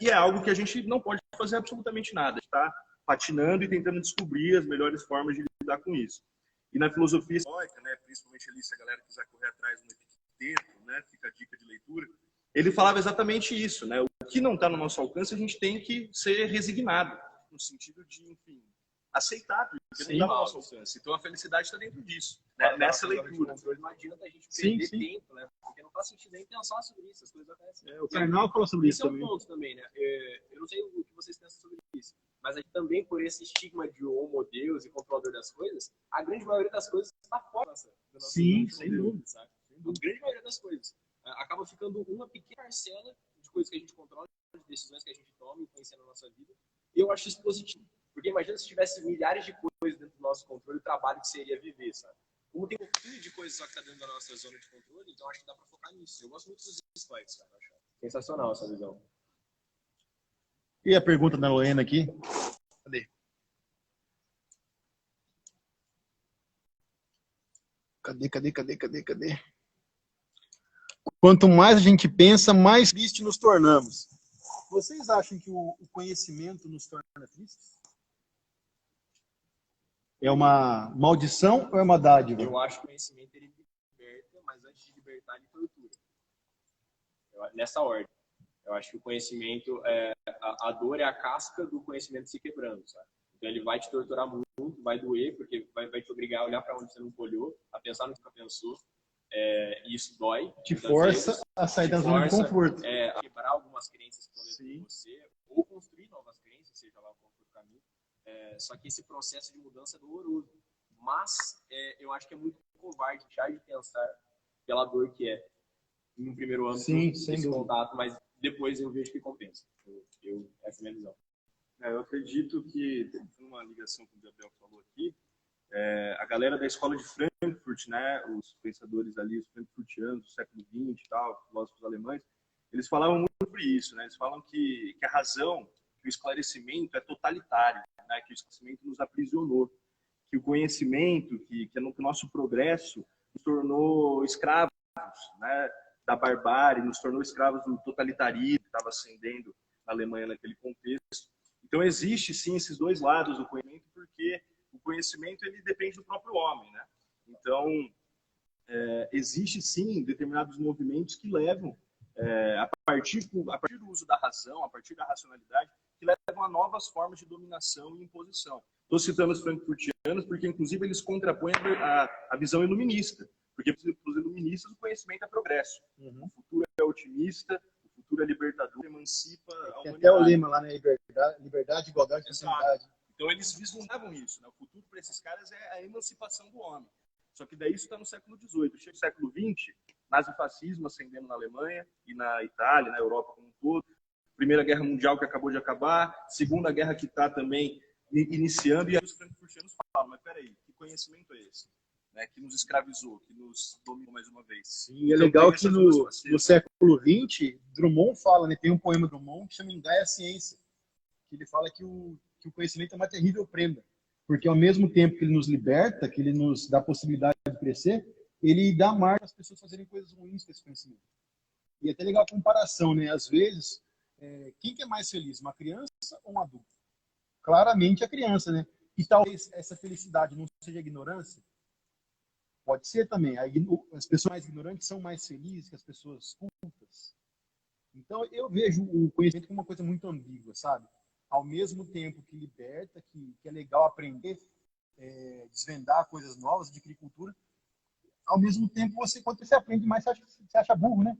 e é algo que a gente não pode fazer absolutamente nada. A gente está patinando e tentando descobrir as melhores formas de lidar com isso. E na filosofia estoica, né, principalmente ali se a galera quiser correr atrás no Epicteto, né, fica a dica de leitura, ele falava exatamente isso, né? O que não está no nosso alcance, a gente tem que ser resignado, no sentido de, enfim, aceitar, porque não está no nosso alcance. Então a felicidade está dentro disso, né? Nessa leitura. Não adianta a gente perder tempo, né? Porque não faz sentido nem pensar sobre isso, as coisas acontecem. O Karnal falou sobre isso Esse é também. um ponto também, né? Eu não sei o que vocês pensam sobre isso, mas aqui também, por esse estigma de homo deus e controlador das coisas, a grande maioria das coisas está fora do nosso Sim, mundo, sem dúvida. sabe? A grande maioria das coisas. Acaba ficando uma pequena parcela de coisas que a gente controla, de decisões que a gente toma, influenciando a nossa vida. E eu acho isso positivo. Porque imagina se tivesse milhares de coisas dentro do nosso controle, o trabalho que seria viver, sabe? Como tem um pouquinho de coisa só que está dentro da nossa zona de controle, então acho que dá para focar nisso. Eu gosto muito dos estoicos, cara. Acho sensacional essa visão. E a pergunta da Lorena aqui? Cadê? Quanto mais a gente pensa, mais triste nos tornamos. Vocês acham que o conhecimento nos torna tristes? É uma maldição ou é uma dádiva? Eu acho que o conhecimento ele liberta, mas antes de libertar, ele tortura. Nessa ordem. Eu acho que o conhecimento, a dor é a casca do conhecimento se quebrando, sabe? Então ele vai te torturar muito, vai doer, porque vai te obrigar a olhar para onde você não olhou, a pensar no que você nunca pensou. E isso dói. Te força a sair da zona de conforto. A quebrar algumas crenças que estão dentro de você, ou construir novas crenças, seja lá qual for o caminho. Só que esse processo de mudança é doloroso. Mas eu acho que é muito covarde deixar de pensar pela dor que é no primeiro ano esse contato, mas depois eu vejo que compensa. Essa é a minha visão. Eu acredito que, tem uma ligação com o Gabriel falou aqui, a galera da escola de Frankfurt, né, os pensadores ali, os frankfurtianos do século XX e tal, filósofos alemães, eles falavam muito sobre isso, né? Eles falam que a razão, que o esclarecimento é totalitário, né? Que o esclarecimento nos aprisionou, que o conhecimento, que o nosso progresso nos tornou escravos, né, da barbárie, nos tornou escravos do totalitarismo que estava ascendendo na Alemanha naquele contexto. Então existe sim esses dois lados do conhecimento, porque o conhecimento ele depende do próprio homem, né? Então existe sim determinados movimentos que levam a partir do uso da razão, a partir da racionalidade, que levam a novas formas de dominação e imposição. Estou citando os frankfurtianos porque inclusive eles contrapõem a visão iluminista, porque para os iluministas o conhecimento é progresso. O futuro é otimista, o futuro é libertador, emancipa a humanidade. Até o lema lá, né? Liberdade, igualdade e fraternidade. Então eles vislumbravam isso, né? O futuro para esses caras é a emancipação do homem. Só que daí isso está no século XVIII. Chega no século XX, nazifascismo ascendendo na Alemanha e na Itália, na Europa como um todo. Primeira Guerra Mundial que acabou de acabar, Segunda Guerra que está também iniciando, e aí os frankfurtianos falam, mas peraí, que conhecimento é esse? Né, que nos escravizou, que nos dominou mais uma vez. Sim, é legal que no século XX, Drummond fala, né, tem um poema de Drummond que chama Engaia a Ciência, que ele fala que o conhecimento é uma terrível prenda, porque ao mesmo tempo que ele nos liberta, que ele nos dá a possibilidade de crescer, ele dá margem às pessoas fazerem coisas ruins com esse conhecimento. E é até legal a comparação, né? Às vezes, quem que é mais feliz, uma criança ou um adulto? Claramente a criança, né? E talvez essa felicidade não seja ignorância. Pode ser também. As pessoas mais ignorantes são mais felizes que as pessoas cultas. Então, eu vejo o conhecimento como uma coisa muito ambígua, sabe? Ao mesmo tempo que liberta, que é legal aprender, desvendar coisas novas, adquirir cultura, ao mesmo tempo, quando você aprende mais, você acha burro, né?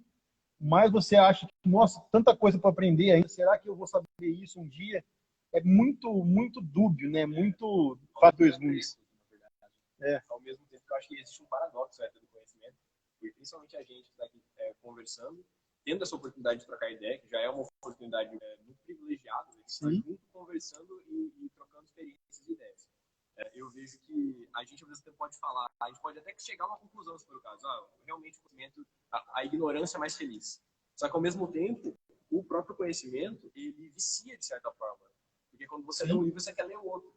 Mais você acha que, nossa, tanta coisa para aprender ainda, será que eu vou saber isso um dia? É muito, muito dúbio, né? Muito fator ruins. Ao mesmo tempo que eu acho que existe um paradoxo do conhecimento, porque principalmente a gente está aqui conversando, tendo essa oportunidade de trocar ideia, que já é uma oportunidade muito privilegiada, né? Estar junto, conversando e trocando experiências e ideias. Eu vejo que a gente, ao mesmo tempo, pode falar, a gente pode até chegar a uma conclusão, se for o caso. Realmente, o conhecimento, a ignorância é mais feliz. Só que, ao mesmo tempo, o próprio conhecimento, ele vicia, de certa forma. Porque quando você lê um livro, você quer ler o outro.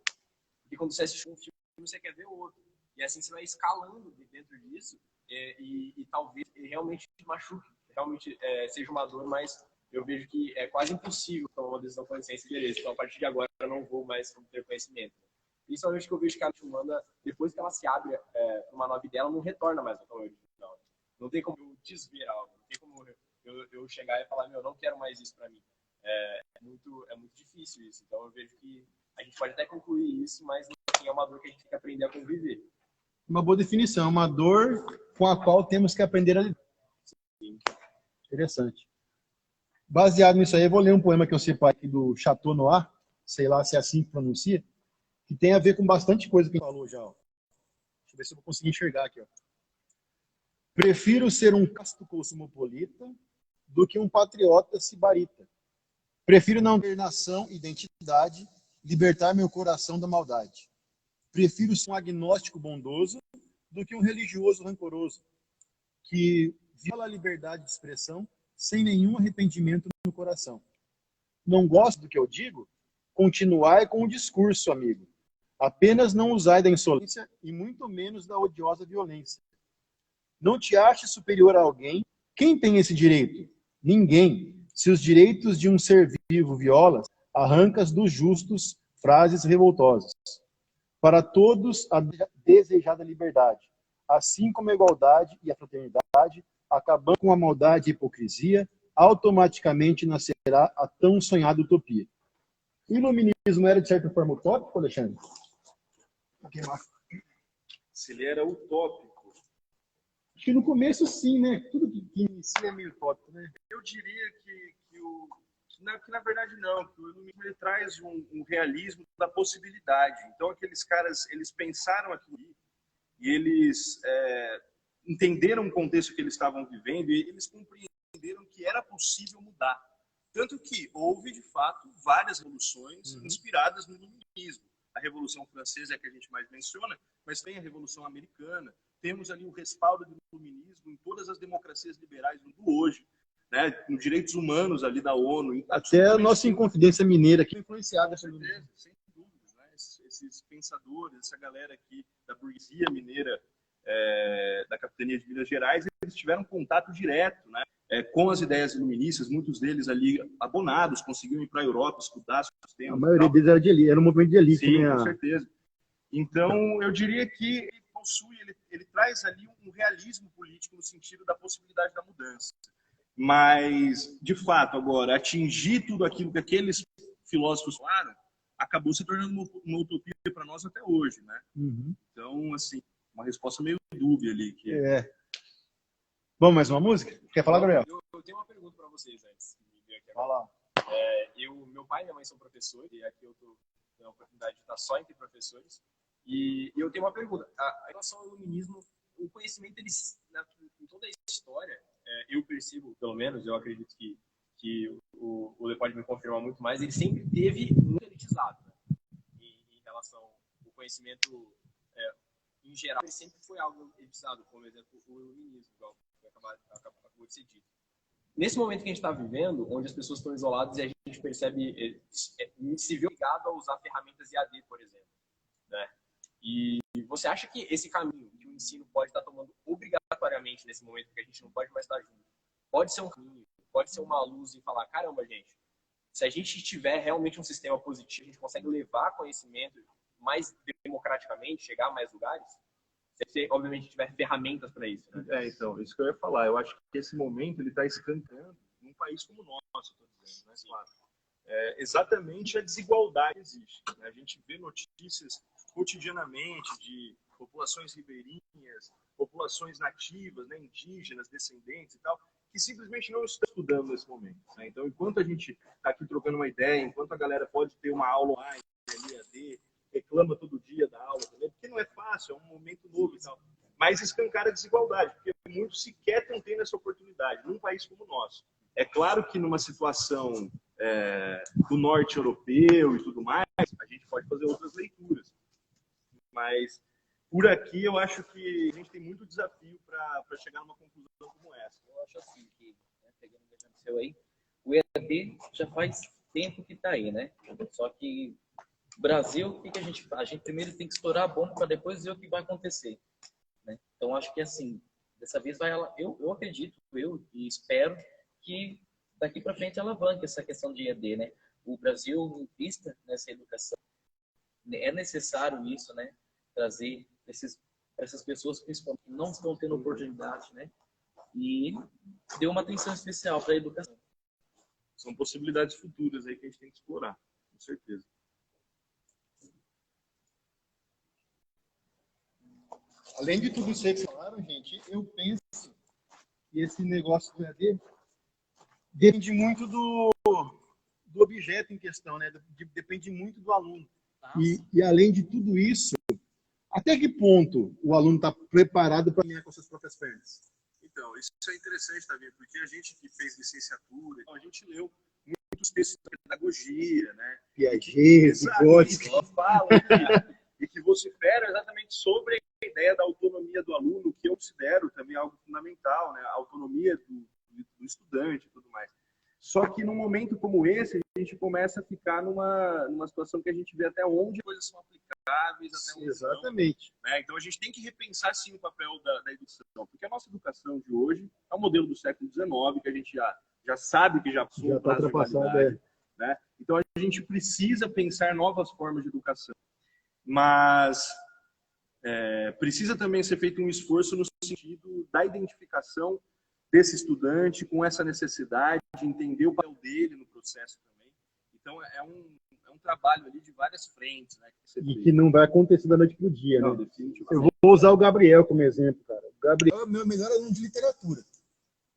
Porque quando você assiste um filme, você quer ver o outro. E assim você vai escalando dentro disso e talvez realmente te machuque, realmente seja uma dor, mas eu vejo que é quase impossível tomar uma decisão com a consciência de beleza. Então, a partir de agora, eu não vou mais ter conhecimento. Principalmente que eu vejo que a Umbanda, depois que ela se abre uma nova ideia, ela não retorna mais ao tamanho original. Não tem como eu desver algo, não tem como eu chegar e falar, não quero mais isso para mim. É muito difícil isso. Então eu vejo que a gente pode até concluir isso, mas assim, é uma dor que a gente tem que aprender a conviver. Uma boa definição, uma dor com a qual temos que aprender a lidar. Interessante. Baseado nisso aí, eu vou ler um poema que eu separei aqui do Chateau Noir, sei lá se é assim que pronuncia, que tem a ver com bastante coisa que a gente falou já. Ó. Deixa eu ver se eu vou conseguir enxergar aqui. Ó. Prefiro ser um casto cosmopolita do que um patriota sibarita. Prefiro não ter nação, identidade, libertar meu coração da maldade. Prefiro ser um agnóstico bondoso do que um religioso rancoroso, que viola a liberdade de expressão sem nenhum arrependimento no coração. Não gosto do que eu digo? Continuai com o discurso, amigo. Apenas não usai da insolência e muito menos da odiosa violência. Não te aches superior a alguém. Quem tem esse direito? Ninguém. Se os direitos de um ser vivo violas, arrancas dos justos frases revoltosas. Para todos a desejada liberdade, assim como a igualdade e a fraternidade, acabando com a maldade e a hipocrisia, automaticamente nascerá a tão sonhada utopia. O iluminismo era, de certa forma, utópico, Alexandre? Se ele era utópico. Acho que no começo, sim, né? Tudo que inicia é meio utópico, né? Eu diria que na verdade não, que o iluminismo ele traz um realismo da possibilidade. Então aqueles caras, eles pensaram aquilo e eles entenderam o contexto que eles estavam vivendo e eles compreenderam que era possível mudar. Tanto que houve, de fato, várias revoluções inspiradas no iluminismo. A Revolução Francesa é a que a gente mais menciona, mas tem a Revolução Americana. Temos ali o respaldo do iluminismo em todas as democracias liberais do hoje, né? Com direitos humanos ali da ONU. Até a nossa Inconfidência Mineira, que é influenciada pelo iluminismo. Sem dúvidas, né? Esses pensadores, essa galera aqui da burguesia mineira, da capitania de Minas Gerais, eles tiveram contato direto, né? Com as ideias iluministas, muitos deles ali abonados, conseguiram ir para a Europa, estudar sistemas. A maioria deles era de elite, era um movimento de elite. Sim, com certeza. Então, eu diria que ele traz ali um realismo político no sentido da possibilidade da mudança. Mas, de fato, agora, atingir tudo aquilo que aqueles filósofos falaram, acabou se tornando uma utopia para nós até hoje, né? Então, assim, uma resposta meio dúbia ali. Vamos mais uma música? Quer falar, Gabriel? Eu tenho uma pergunta para vocês antes. Vai lá. Meu pai e minha mãe são professores, e aqui eu tô tendo a oportunidade de estar só entre professores. E eu tenho uma pergunta. Em relação ao iluminismo, o conhecimento, em toda a história, eu percebo, pelo menos, eu acredito que o Lê pode me confirmar muito mais, ele sempre teve muito elitizado, né? Em relação ao conhecimento em geral, ele sempre foi algo elitizado, como exemplo, o iluminismo, igual acabou de ser dito. Nesse momento que a gente está vivendo, onde as pessoas estão isoladas e a gente percebe, se vê obrigado a usar ferramentas IAD, por exemplo, né? E você acha que esse caminho que o ensino pode estar tomando obrigatoriamente nesse momento que a gente não pode mais estar junto, pode ser um caminho, pode ser uma luz e falar, caramba, gente, se a gente tiver realmente um sistema positivo, a gente consegue levar conhecimento mais democraticamente, chegar a mais lugares? Se você, obviamente, tiver ferramentas para isso, né? Então, isso que eu ia falar. Eu acho que esse momento ele está escancando num país como o nosso, estou dizendo, né? Claro. Exatamente a desigualdade que existe, né? A gente vê notícias cotidianamente de populações ribeirinhas, populações nativas, né, indígenas, descendentes e tal, que simplesmente não estão estudando nesse momento, né? Então, enquanto a gente está aqui trocando uma ideia, enquanto a galera pode ter uma aula online, IAD, reclama todo dia da aula, também, porque não é fácil, é um momento novo e tal. Mas escancara a desigualdade, porque muitos sequer estão tendo essa oportunidade num país como o nosso. É claro que numa situação do norte europeu e tudo mais, a gente pode fazer outras leituras. Mas por aqui eu acho que a gente tem muito desafio para chegar numa conclusão como essa. Eu acho assim que, pegando o exemplo seu aí, o EAD já faz tempo que está aí, né? Só que o Brasil, o que a gente faz? A gente primeiro tem que estourar a bomba para depois ver o que vai acontecer, né? Então, acho que assim, dessa vez eu acredito, e espero que daqui para frente alavanque essa questão de EAD, né? O Brasil invista nessa educação é necessário isso, né? Trazer essas pessoas, principalmente, que não estão tendo oportunidade, né? E deu uma atenção especial para a educação. São possibilidades futuras aí que a gente tem que explorar, com certeza. Além de tudo isso aí que vocês falaram, gente, eu penso que esse negócio do EAD depende muito do objeto em questão, né? Depende muito do aluno. E além de tudo isso, até que ponto o aluno está preparado para caminhar com suas próprias pernas? Então, isso é interessante, Davi, porque a gente que fez licenciatura, então a gente leu muitos textos da pedagogia, né? Piaget, Vygotsky. E que vocifera exatamente sobre a ideia da autonomia do aluno, que eu considero também algo fundamental, né? A autonomia do estudante e tudo mais. Só que num momento como esse, a gente começa a ficar numa situação que a gente vê até onde as coisas são aplicáveis, até onde Exatamente. não, né? Então a gente tem que repensar sim o papel da educação, porque a nossa educação de hoje é um modelo do século XIX, que a gente já sabe que já passou Já está ultrapassado, né? Então a gente precisa pensar novas formas de educação. Mas precisa também ser feito um esforço no sentido da identificação desse estudante com essa necessidade de entender o papel dele no processo também. Então, é um trabalho ali de várias frentes, né? Que não vai acontecer da noite pro dia, né? Eu vou usar o Gabriel como exemplo, cara. O Gabriel é o meu melhor aluno de literatura.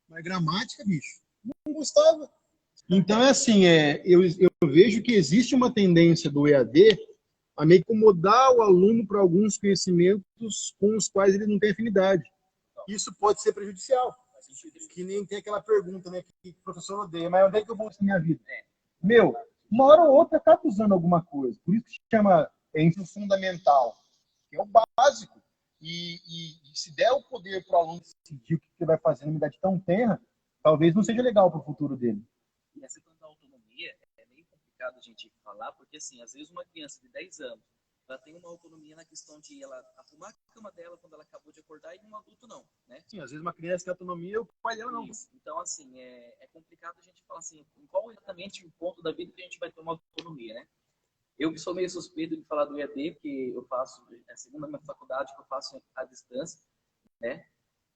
Mas gramática, bicho, não gostava. Então, é assim, eu vejo que existe uma tendência do EAD a meio que acomodar o aluno para alguns conhecimentos com os quais ele não tem afinidade. Isso pode ser prejudicial. Que nem tem aquela pergunta, né, que o professor odeia, mas onde é que eu vou na minha vida? Meu, uma hora ou outra acaba usando alguma coisa. Por isso que se chama ensino fundamental, que é o básico. E se der o poder para o aluno decidir o que ele vai fazer numa idade tão tenra, talvez não seja legal para o futuro dele. E essa questão da autonomia é meio complicado a gente falar, porque, assim, às vezes uma criança de 10 anos, ela tem uma autonomia na questão de ela arrumar a cama dela quando ela acabou de acordar e um adulto não, né? Sim, às vezes uma criança tem autonomia e o pai dela não. Isso. Então, assim, é complicado a gente falar assim, em qual exatamente o ponto da vida que a gente vai ter uma autonomia, né? Eu que sou meio suspeito de falar do EAD, porque eu faço, é a segunda minha faculdade que eu faço à distância, né?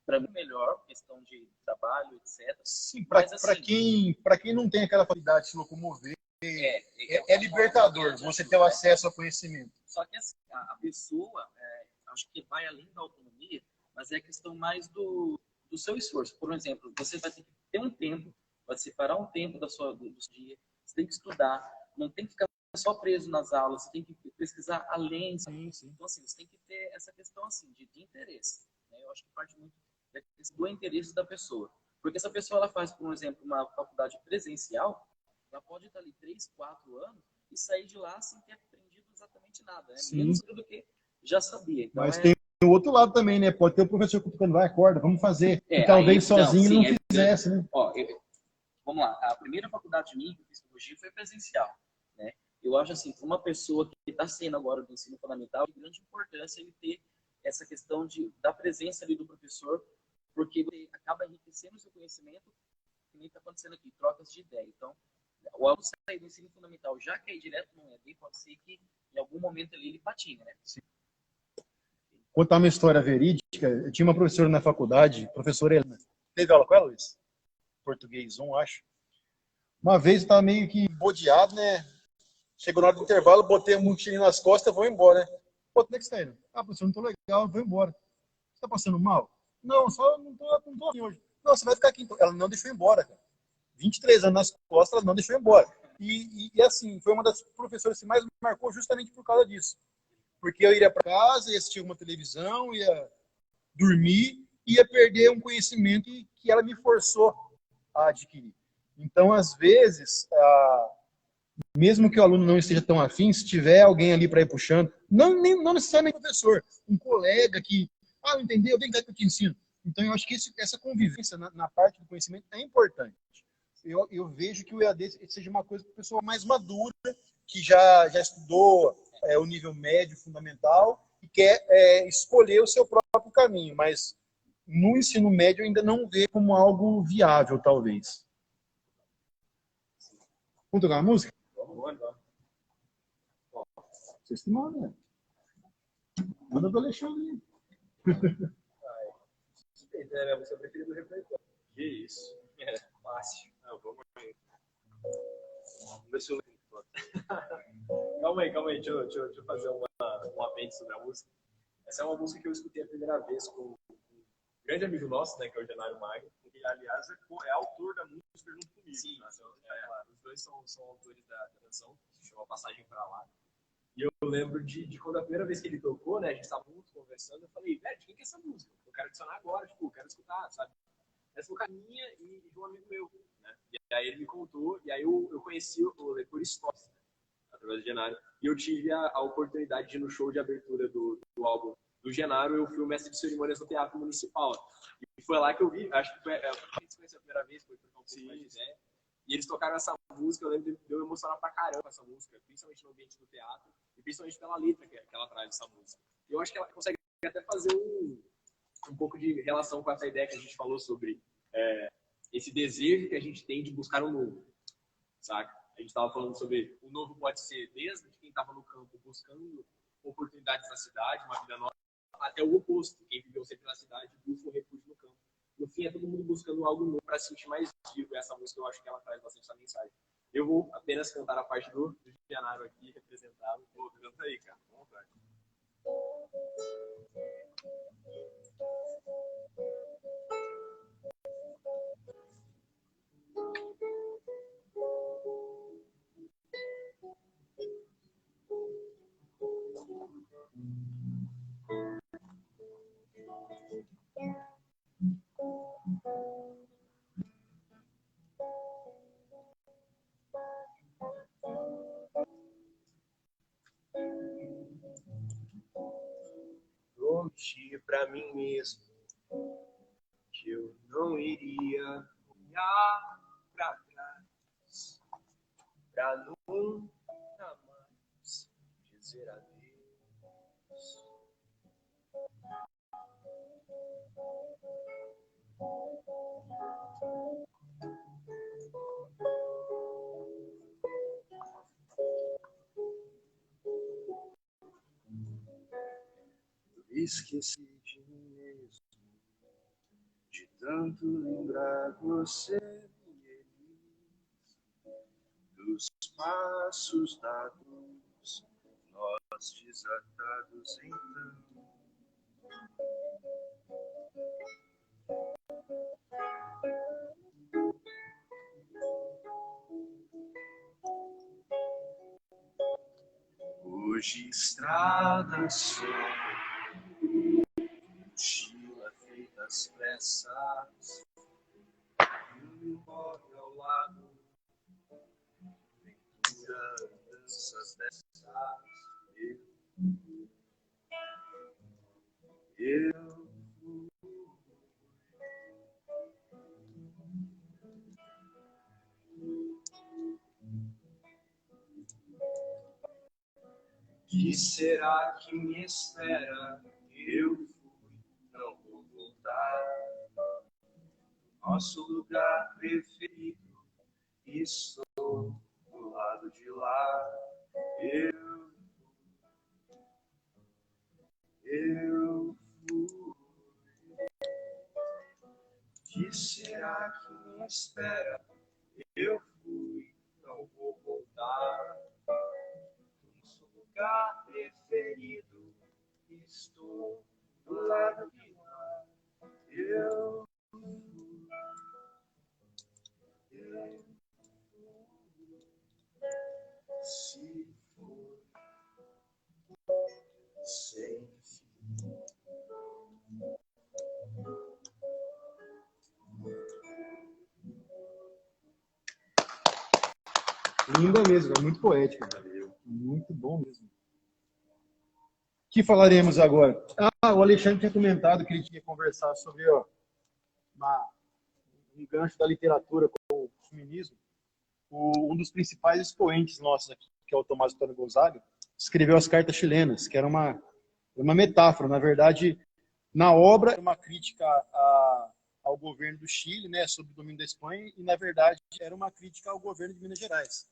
Para mim, melhor, questão de trabalho, etc. Sim, para quem não tem aquela facilidade de se locomover, é libertador você ter o acesso ao conhecimento. Só que assim, a pessoa, acho que vai além da autonomia, mas é a questão mais do seu esforço. Por exemplo, você vai ter que ter um tempo, vai separar um tempo do seu dia, você tem que estudar, não tem que ficar só preso nas aulas, você tem que pesquisar além. Sim. Então, assim, você tem que ter essa questão assim, de interesse. Né? Eu acho que parte muito do interesse da pessoa. Porque se a pessoa ela faz, por exemplo, uma faculdade presencial, ela pode estar ali 3, 4 anos e sair de lá sem ter aprendido exatamente nada, né? Menos do que já sabia. Então, mas tem o outro lado também, né? Pode ter o professor cutucando, vai, acorda, vamos fazer. E talvez sozinho ele não fizesse, né? Ó, vamos lá, a primeira faculdade minha que eu fiz pedagogia foi presencial, né? Eu acho assim, para uma pessoa que está sendo agora do ensino fundamental, de grande importância ele ter essa questão da presença ali do professor, porque você acaba enriquecendo o seu conhecimento, que nem está acontecendo aqui, trocas de ideia. Então, o aluno sair do ensino fundamental já cair direto no EAD, pode ser que em algum momento ali ele patine, né? Sim. Contar uma história verídica, eu tinha uma professora na faculdade, professora Helena. Teve aula com ela, Luiz? Português 1, acho. Uma vez eu estava meio que bodeado, né? Chegou na hora do intervalo, botei a mochilinha nas costas e vou embora, né? Pô, onde é que você tá indo? Ah, professor, não tô legal, vou embora. Você tá passando mal? Não, só não tô aqui hoje. Não, você vai ficar aqui. Ela não deixou embora, cara. 23 anos nas costas, ela não deixou embora. E assim, foi uma das professoras que mais me marcou justamente por causa disso. Porque eu iria para casa, ia assistir uma televisão, ia dormir, ia perder um conhecimento que ela me forçou a adquirir. Então, às vezes, mesmo que o aluno não esteja tão afim, se tiver alguém ali para ir puxando, não necessariamente o professor, um colega que, não entendeu, vem cá que eu te ensino. Então, eu acho que essa convivência na parte do conhecimento é importante. Eu vejo que o EAD seja uma coisa para a pessoa mais madura, que já estudou o nível médio, fundamental, e quer escolher o seu próprio caminho, mas no ensino médio eu ainda não vê como algo viável, talvez. Vamos tocar uma música? Vamos. Vocês que mandam, né? Manda do Alexandre. É a minha música preferida do repertório. Que isso. É, fácil. Vamos aí. Vamos ver se eu lembro. Calma aí. Deixa eu fazer um apêndice sobre a música. Essa é uma música que eu escutei a primeira vez com um grande amigo nosso, né, que é o Genário Magno. Que, aliás, é autor da música junto comigo. Sim, né? os dois são autores da canção, que se chama Passagem Pra Lá. E eu lembro de quando a primeira vez que ele tocou, né, a gente estava muito conversando, eu falei, velho, de quem que é essa música? Eu quero adicionar agora, tipo, eu quero escutar, sabe? Essa música é minha e de um amigo meu, né? E aí ele me contou, e aí eu conheci o Le por Stories, né, através do Genário, e eu tive a oportunidade de ir no show de abertura do álbum do Genário. Eu fui o mestre de cerimônias no Teatro Municipal. E foi lá que eu vi, acho que foi a gente se conheceu a primeira vez, foi trocar um pouco mais de ideia. E eles tocaram essa música, eu lembro de eu emocionar pra caramba essa música, principalmente no ambiente do teatro, e principalmente pela letra que ela traz essa música. Eu acho que ela consegue até fazer um pouco de relação com essa ideia que a gente falou sobre esse desejo que a gente tem de buscar um novo, saca? A gente estava falando sobre o novo pode ser desde quem estava no campo buscando oportunidades na cidade, uma vida nova, até o oposto, quem viveu sempre na cidade busca um refúgio no campo. No fim, é todo mundo buscando algo novo para se sentir mais vivo. E essa música, eu acho que ela traz bastante essa mensagem. Eu vou apenas cantar a parte do Genário aqui, representado. Pô, canta aí, cara. Com vontade. Prometi pra mim mesmo que eu não iria olhar pra trás, pra nunca mais dizer adeus. Eu esqueci de mim mesmo, de tanto lembrar você, dos passos dados, nós desatados então. Hoje estradas são mochila feita às pressas, indo embora ao lado, ventura danças dessas. Eu que será que me espera? Eu fui, não vou voltar. Nosso lugar preferido, estou do lado de lá. Eu fui. Que será que me espera? Eu fui, não vou voltar. Nosso lugar preferido, estou do lado de lá. Eu fui. Se for sem fim. Linda mesmo, é muito poética. Muito bom mesmo. O que falaremos agora? O Alexandre tinha comentado que ele tinha conversado sobre um gancho da literatura com o feminismo. Um dos principais expoentes nossos aqui, que é o Tomás Antônio Gonzaga, escreveu as Cartas Chilenas, que era uma metáfora. Na verdade, na obra, uma crítica ao governo do Chile, né, sob o domínio da Espanha, e, na verdade, era uma crítica ao governo de Minas Gerais.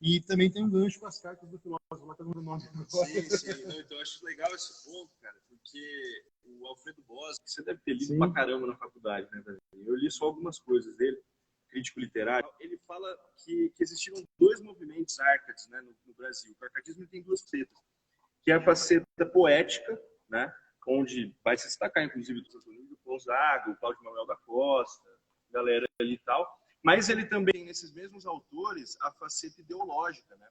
E também tem um gancho com as cartas do filósofo, lá tá no nome. Sim. Não, então eu acho legal esse ponto, cara, porque o Alfredo Bós, você deve ter lido Sim. pra caramba na faculdade, né, velho? Eu li só algumas coisas dele, crítico literário. Ele fala que existiram dois movimentos árcades, né, no Brasil. O arcadismo tem duas facetas, que é a faceta poética, né, onde vai se destacar, inclusive, o Antônio Gonzaga, o Cláudio Manuel da Costa, galera ali e tal. Mas ele também, nesses mesmos autores, a faceta ideológica, né?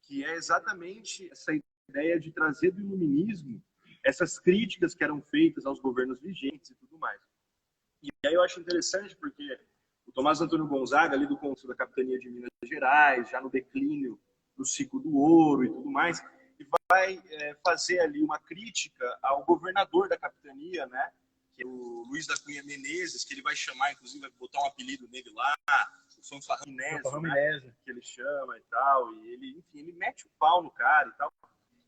Que é exatamente essa ideia de trazer do iluminismo essas críticas que eram feitas aos governos vigentes e tudo mais. E aí eu acho interessante porque o Tomás Antônio Gonzaga, ali do Conselho da Capitania de Minas Gerais, já no declínio do ciclo do ouro e tudo mais, e vai fazer ali uma crítica ao governador da capitania, né? Que é o Luiz da Cunha Menezes, que ele vai chamar, inclusive, vai botar um apelido nele lá, o Fanfarronésio, né, que ele chama e tal, e ele, enfim, ele mete o pau no cara e tal.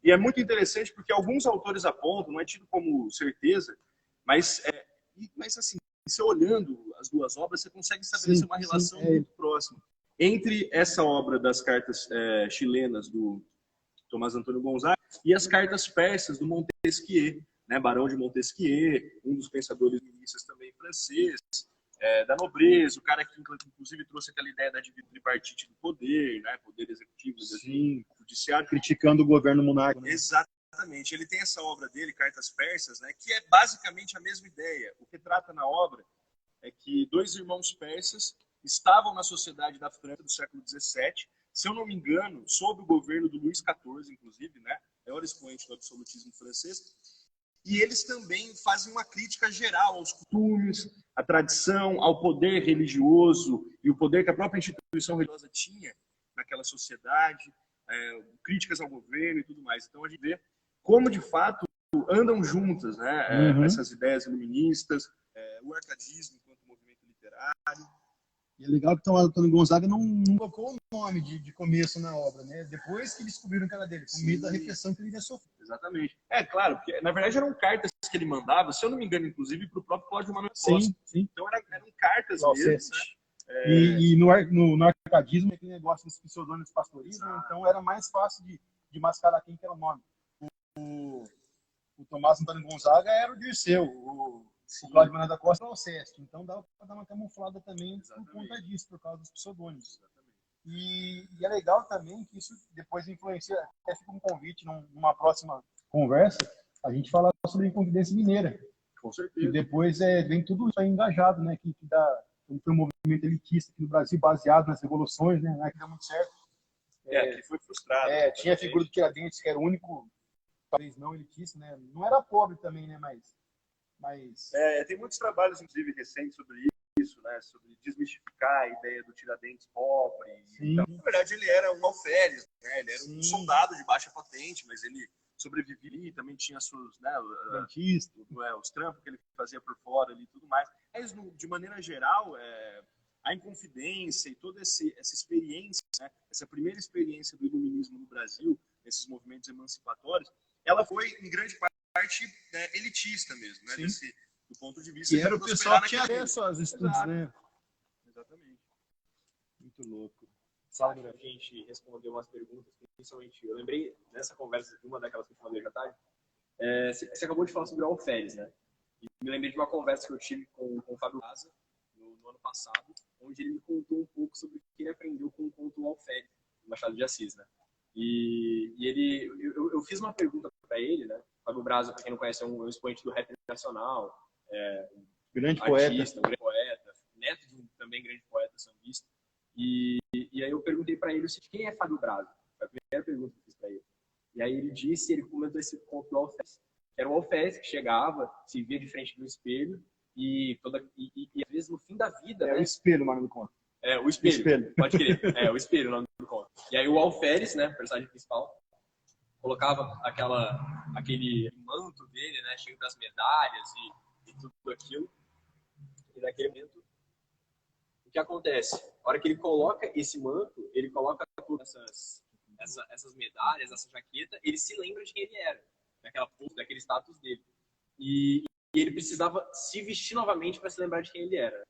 E é muito interessante porque alguns autores apontam, não é tido como certeza, mas assim, você olhando as duas obras, você consegue estabelecer uma relação muito próxima entre essa obra das cartas chilenas do Tomás Antônio Gonzaga e as cartas persas do Montesquieu, né, Barão de Montesquieu, um dos pensadores iluministas também francês, da nobreza, o cara que inclusive trouxe aquela ideia da divisão tripartite do poder, né, poder executivo, judiciário, criticando o governo monárquico. Né? Exatamente. Ele tem essa obra dele, Cartas Persas, né, que é basicamente a mesma ideia. O que trata na obra é que dois irmãos persas estavam na sociedade da França do século XVII, se eu não me engano, sob o governo do Luís XIV, inclusive, né, maior expoente do absolutismo francês. E eles também fazem uma crítica geral aos costumes, à tradição, ao poder religioso e o poder que a própria instituição religiosa tinha naquela sociedade, críticas ao governo e tudo mais. Então a gente vê como, de fato, andam juntas, né, essas ideias iluministas, o arcadismo enquanto movimento literário. E é legal que o Antônio Gonzaga não colocou o nome de começo na obra, né? Depois que descobriram que era dele, com medo da repressão que ele ia sofrer. Exatamente. Claro, porque na verdade eram cartas que ele mandava, se eu não me engano, inclusive, para o próprio Cláudio Manuel Costa. Sim. Então eram cartas mesmo, né? E no arcadismo é aquele negócio dos pseudônimos pastoris, né? Então era mais fácil de mascarar quem que era o nome. O Tomás Antônio Gonzaga era o Dirceu, o Cláudio Manuel da Costa era o Alceste. Então dava para dar uma camuflada também por conta disso, por causa dos pseudônimos. E é legal também que isso depois influencia, até fica um convite numa próxima conversa, a gente falar sobre a Inconfidência Mineira. Com certeza. E depois vem tudo isso aí engajado, né? Que foi um movimento elitista aqui no Brasil, baseado nas revoluções, né? Que deu muito certo. Que foi frustrado. Tinha a figura do Tiradentes, que era o único país não elitista, né? Não era pobre também, né? Mas... tem muitos trabalhos, inclusive, recentes sobre isso, né? Sobre desmistificar a ideia do Tiradentes pobre. Então, na verdade, ele era um alferes, né? Ele era um soldado de baixa patente, mas ele sobrevivia e também tinha seus, né, os trampos que ele fazia por fora ali e tudo mais. Mas, de maneira geral, a Inconfidência e toda essa experiência, né? Essa primeira experiência do iluminismo no Brasil, esses movimentos emancipatórios, ela foi, em grande parte, elitista mesmo, né? Do ponto de vista... E era o pessoal que tinha acesso aos estudos, né? Exatamente. Muito louco. Sabe, a gente respondeu umas perguntas, principalmente, eu lembrei nessa conversa, uma daquelas que eu te mandei já tarde, você acabou de falar sobre o alferes, né? E me lembrei de uma conversa que eu tive com o Fábio Casa, no ano passado, onde ele me contou um pouco sobre o que ele aprendeu com o conto Alferes, do Machado de Assis, né? E eu fiz uma pergunta para ele, né? Fábio Braza, para quem não conhece, é um expoente do rap nacional, grande artista, um grande poeta, neto de um também grande poeta sambista. E aí eu perguntei para ele quem é Fábio Braza? Foi a primeira pergunta que eu fiz para ele. E aí ele comentou esse ponto do alferes. Era um alferes que chegava, se via de frente do espelho e às vezes no fim da vida... O espelho, o nome do conto. O espelho. Pode crer. O espelho, o nome do conto. E aí o alferes, né, o personagem principal, colocava aquele manto dele, né, cheio das medalhas e tudo aquilo. E naquele momento, o que acontece? A hora que ele coloca esse manto, ele coloca todas essas medalhas, essa jaqueta, ele se lembra de quem ele era, daquele status dele. E ele precisava se vestir novamente para se lembrar de quem ele era.